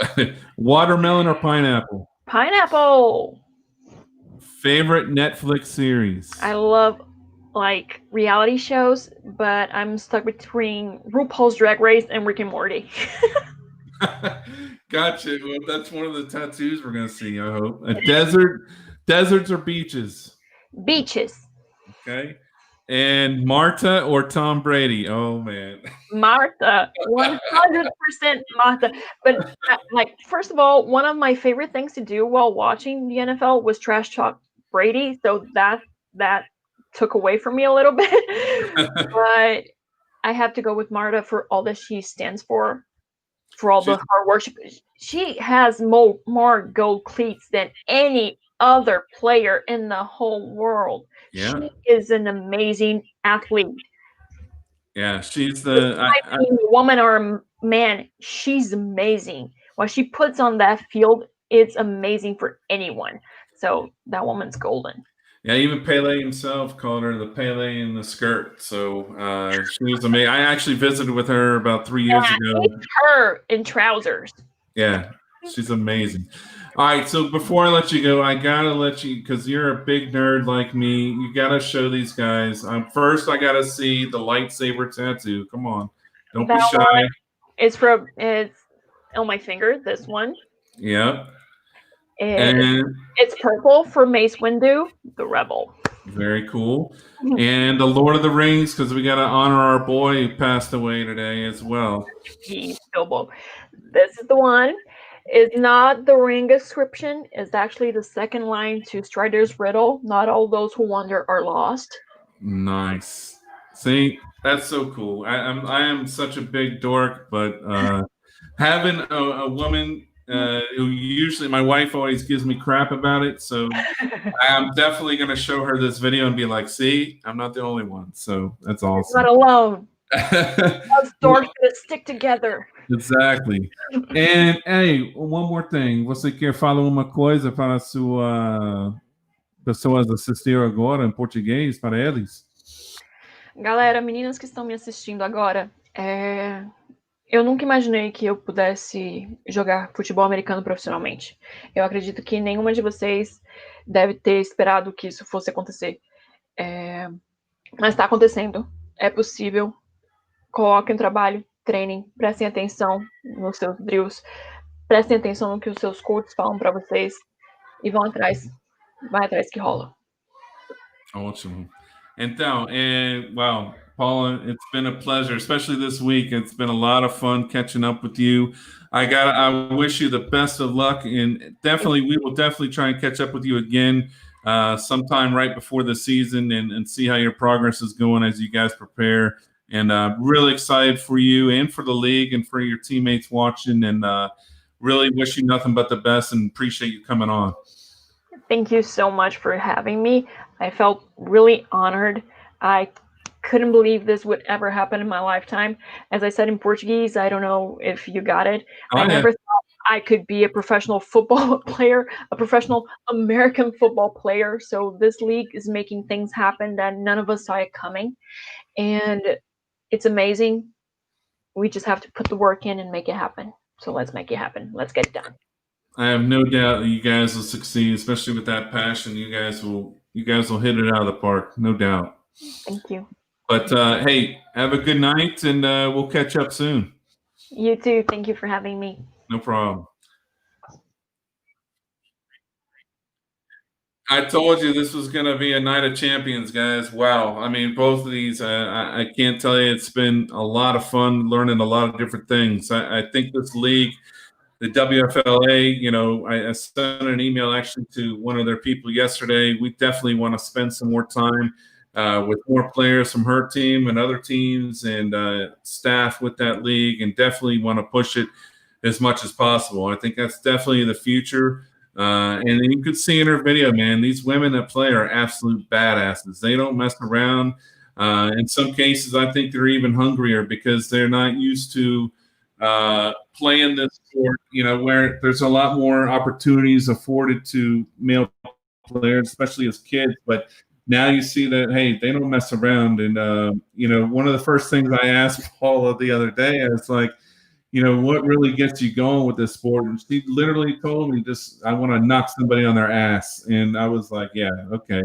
Watermelon or pineapple? Pineapple. Favorite Netflix series? I love like reality shows, but I'm stuck between RuPaul's Drag Race and Rick and Morty. Gotcha. Well, that's one of the tattoos we're gonna see. I hope. Deserts or beaches? Beaches. Okay. And Marta or Tom Brady? Oh man. Martha, 100% Martha. But like, first of all, one of my favorite things to do while watching the NFL was trash talk Brady. So that took away from me a little bit. But I have to go with Marta for all that she stands for all the hard work. She has more gold cleats than any other player in the whole world. Yeah. She is an amazing athlete. Yeah, she's woman or a man, she's amazing. What she puts on that field, it's amazing for anyone. So that woman's golden. Yeah, even Pele himself called her the Pele in the skirt. So she was amazing. I actually visited with her about 3 years ago. It's her in trousers. Yeah, she's amazing. All right, so before I let you go, I gotta let you, because you're a big nerd like me. You gotta show these guys. First, I gotta see the lightsaber tattoo. Come on, don't be shy. It's on my finger. This one. Yep. It's purple for Mace Windu, the Rebel. Very cool. And the Lord of the Rings, because we gotta honor our boy who passed away today as well. Bilbo. This is the one. It's not the ring inscription. It's actually the second line to Strider's riddle. Not all those who wander are lost. Nice. See, that's so cool. I am such a big dork, but having a woman who usually my wife always gives me crap about it, so I'm definitely going to show her this video and be like, "See, I'm not the only one." So that's awesome. Not alone. Us dorks gonna stick together. Exactly. And hey, one more thing. Você quer falar uma coisa para pessoas assistir agora em português para eles? Galera, meninas que estão me assistindo agora, eu nunca imaginei que eu pudesse jogar futebol americano profissionalmente. Eu acredito que nenhuma de vocês deve ter esperado que isso fosse acontecer. Mas está acontecendo. É possível. Coloquem trabalho, treinem, prestem atenção nos seus drills, prestem atenção no que os seus coaches falam para vocês e vão atrás. Vai atrás que rola. Ótimo. Então, wow, Paula, it's been a pleasure, especially this week. It's been a lot of fun catching up with you. I wish you the best of luck, and we will definitely try and catch up with you again sometime right before the season and see how your progress is going as you guys prepare. And really excited for you and for the league and for your teammates watching, and really wish you nothing but the best and appreciate you coming on. Thank you so much for having me. I felt really honored. I couldn't believe this would ever happen in my lifetime. As I said in Portuguese, I don't know if you got it. I never thought I could be a professional football player, a professional American football player. So this league is making things happen that none of us saw it coming. And it's amazing. We just have to put the work in and make it happen. So let's make it happen. Let's get it done. I have no doubt that you guys will succeed, especially with that passion. You guys will hit it out of the park, no doubt. Thank you. But hey, have a good night, and we'll catch up soon. You too. Thank you for having me. No problem. I told you this was going to be a night of champions, guys. Wow. I mean, both of these, I can't tell you, it's been a lot of fun learning a lot of different things. I think this league, the WFLA, I sent an email actually to one of their people yesterday. We definitely want to spend some more time with more players from her team and other teams and staff with that league, and definitely want to push it as much as possible. I think that's definitely the future. And you could see in her video, man, these women that play are absolute badasses. They don't mess around. In some cases, I think they're even hungrier because they're not used to playing this sport, where there's a lot more opportunities afforded to male players, especially as kids. But now you see that, hey, they don't mess around. And, one of the first things I asked Paula the other day, I was like, what really gets you going with this sport? And she literally told me, I want to knock somebody on their ass. And I was like, yeah, okay.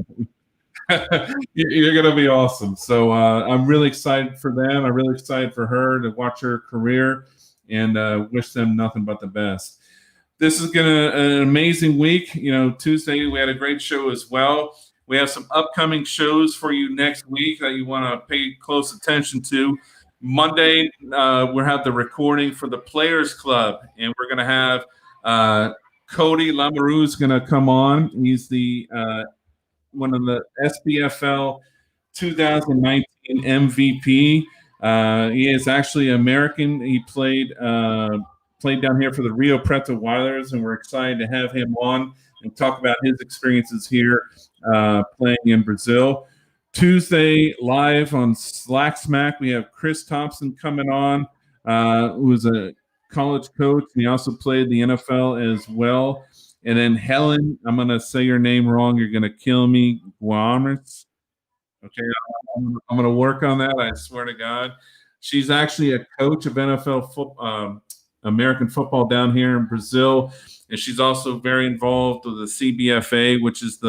You're going to be awesome. So I'm really excited for them. I'm really excited for her to watch her career, and wish them nothing but the best. This is an amazing week. Tuesday we had a great show as well. We have some upcoming shows for you next week that you want to pay close attention to. Monday, we'll have the recording for the Players Club, and we're going to have Cody Lamoureux is going to come on. He's the one of the SPFL 2019 MVP. He is actually American. He played down here for the Rio Preto Wilders, and we're excited to have him on and talk about his experiences here playing in Brazil. Tuesday, live on Slack Smack, we have Chris Thompson coming on, who is a college coach, and he also played the NFL as well. And then Helen, I'm going to say your name wrong. You're going to kill me. Guamers. Okay, I'm going to work on that. I swear to God. She's actually a coach of NFL American football down here in Brazil, and she's also very involved with the CBFA, which is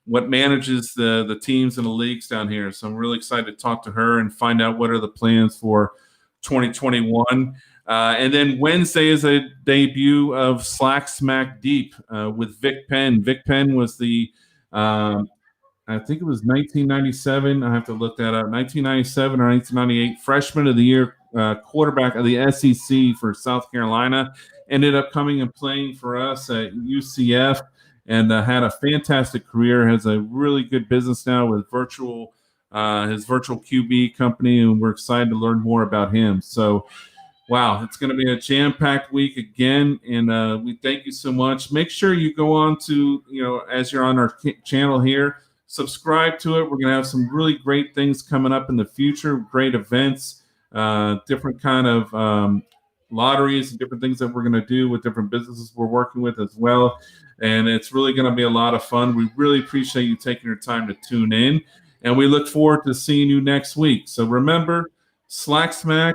what manages the teams and the leagues down here. So I'm really excited to talk to her and find out what are the plans for 2021. And then Wednesday is a debut of Slack Smack Deep with Vic Penn. Vic Penn was I think it was 1997. I have to look that up. 1997 or 1998 Freshman of the Year quarterback of the SEC for South Carolina. Ended up coming and playing for us at UCF, and had a fantastic career. Has a really good business now with his virtual QB company, and we're excited to learn more about him. So, wow, it's going to be a jam-packed week again, and we thank you so much. Make sure you go on to, as you're on our channel here, subscribe to it. We're going to have some really great things coming up in the future, great events, different kind of lotteries and different things that we're going to do with different businesses we're working with as well. And it's really going to be a lot of fun. We really appreciate you taking your time to tune in, and we look forward to seeing you next week. So remember, Slack Smack,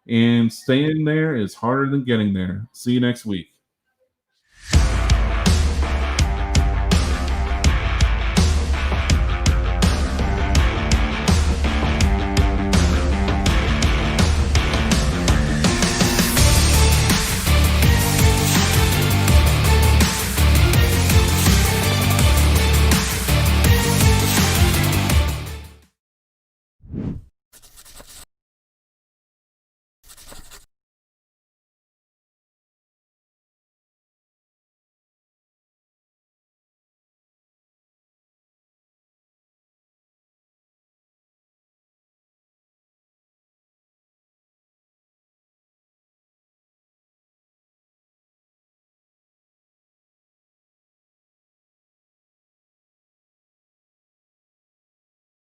and staying there is harder than getting there. See you next week.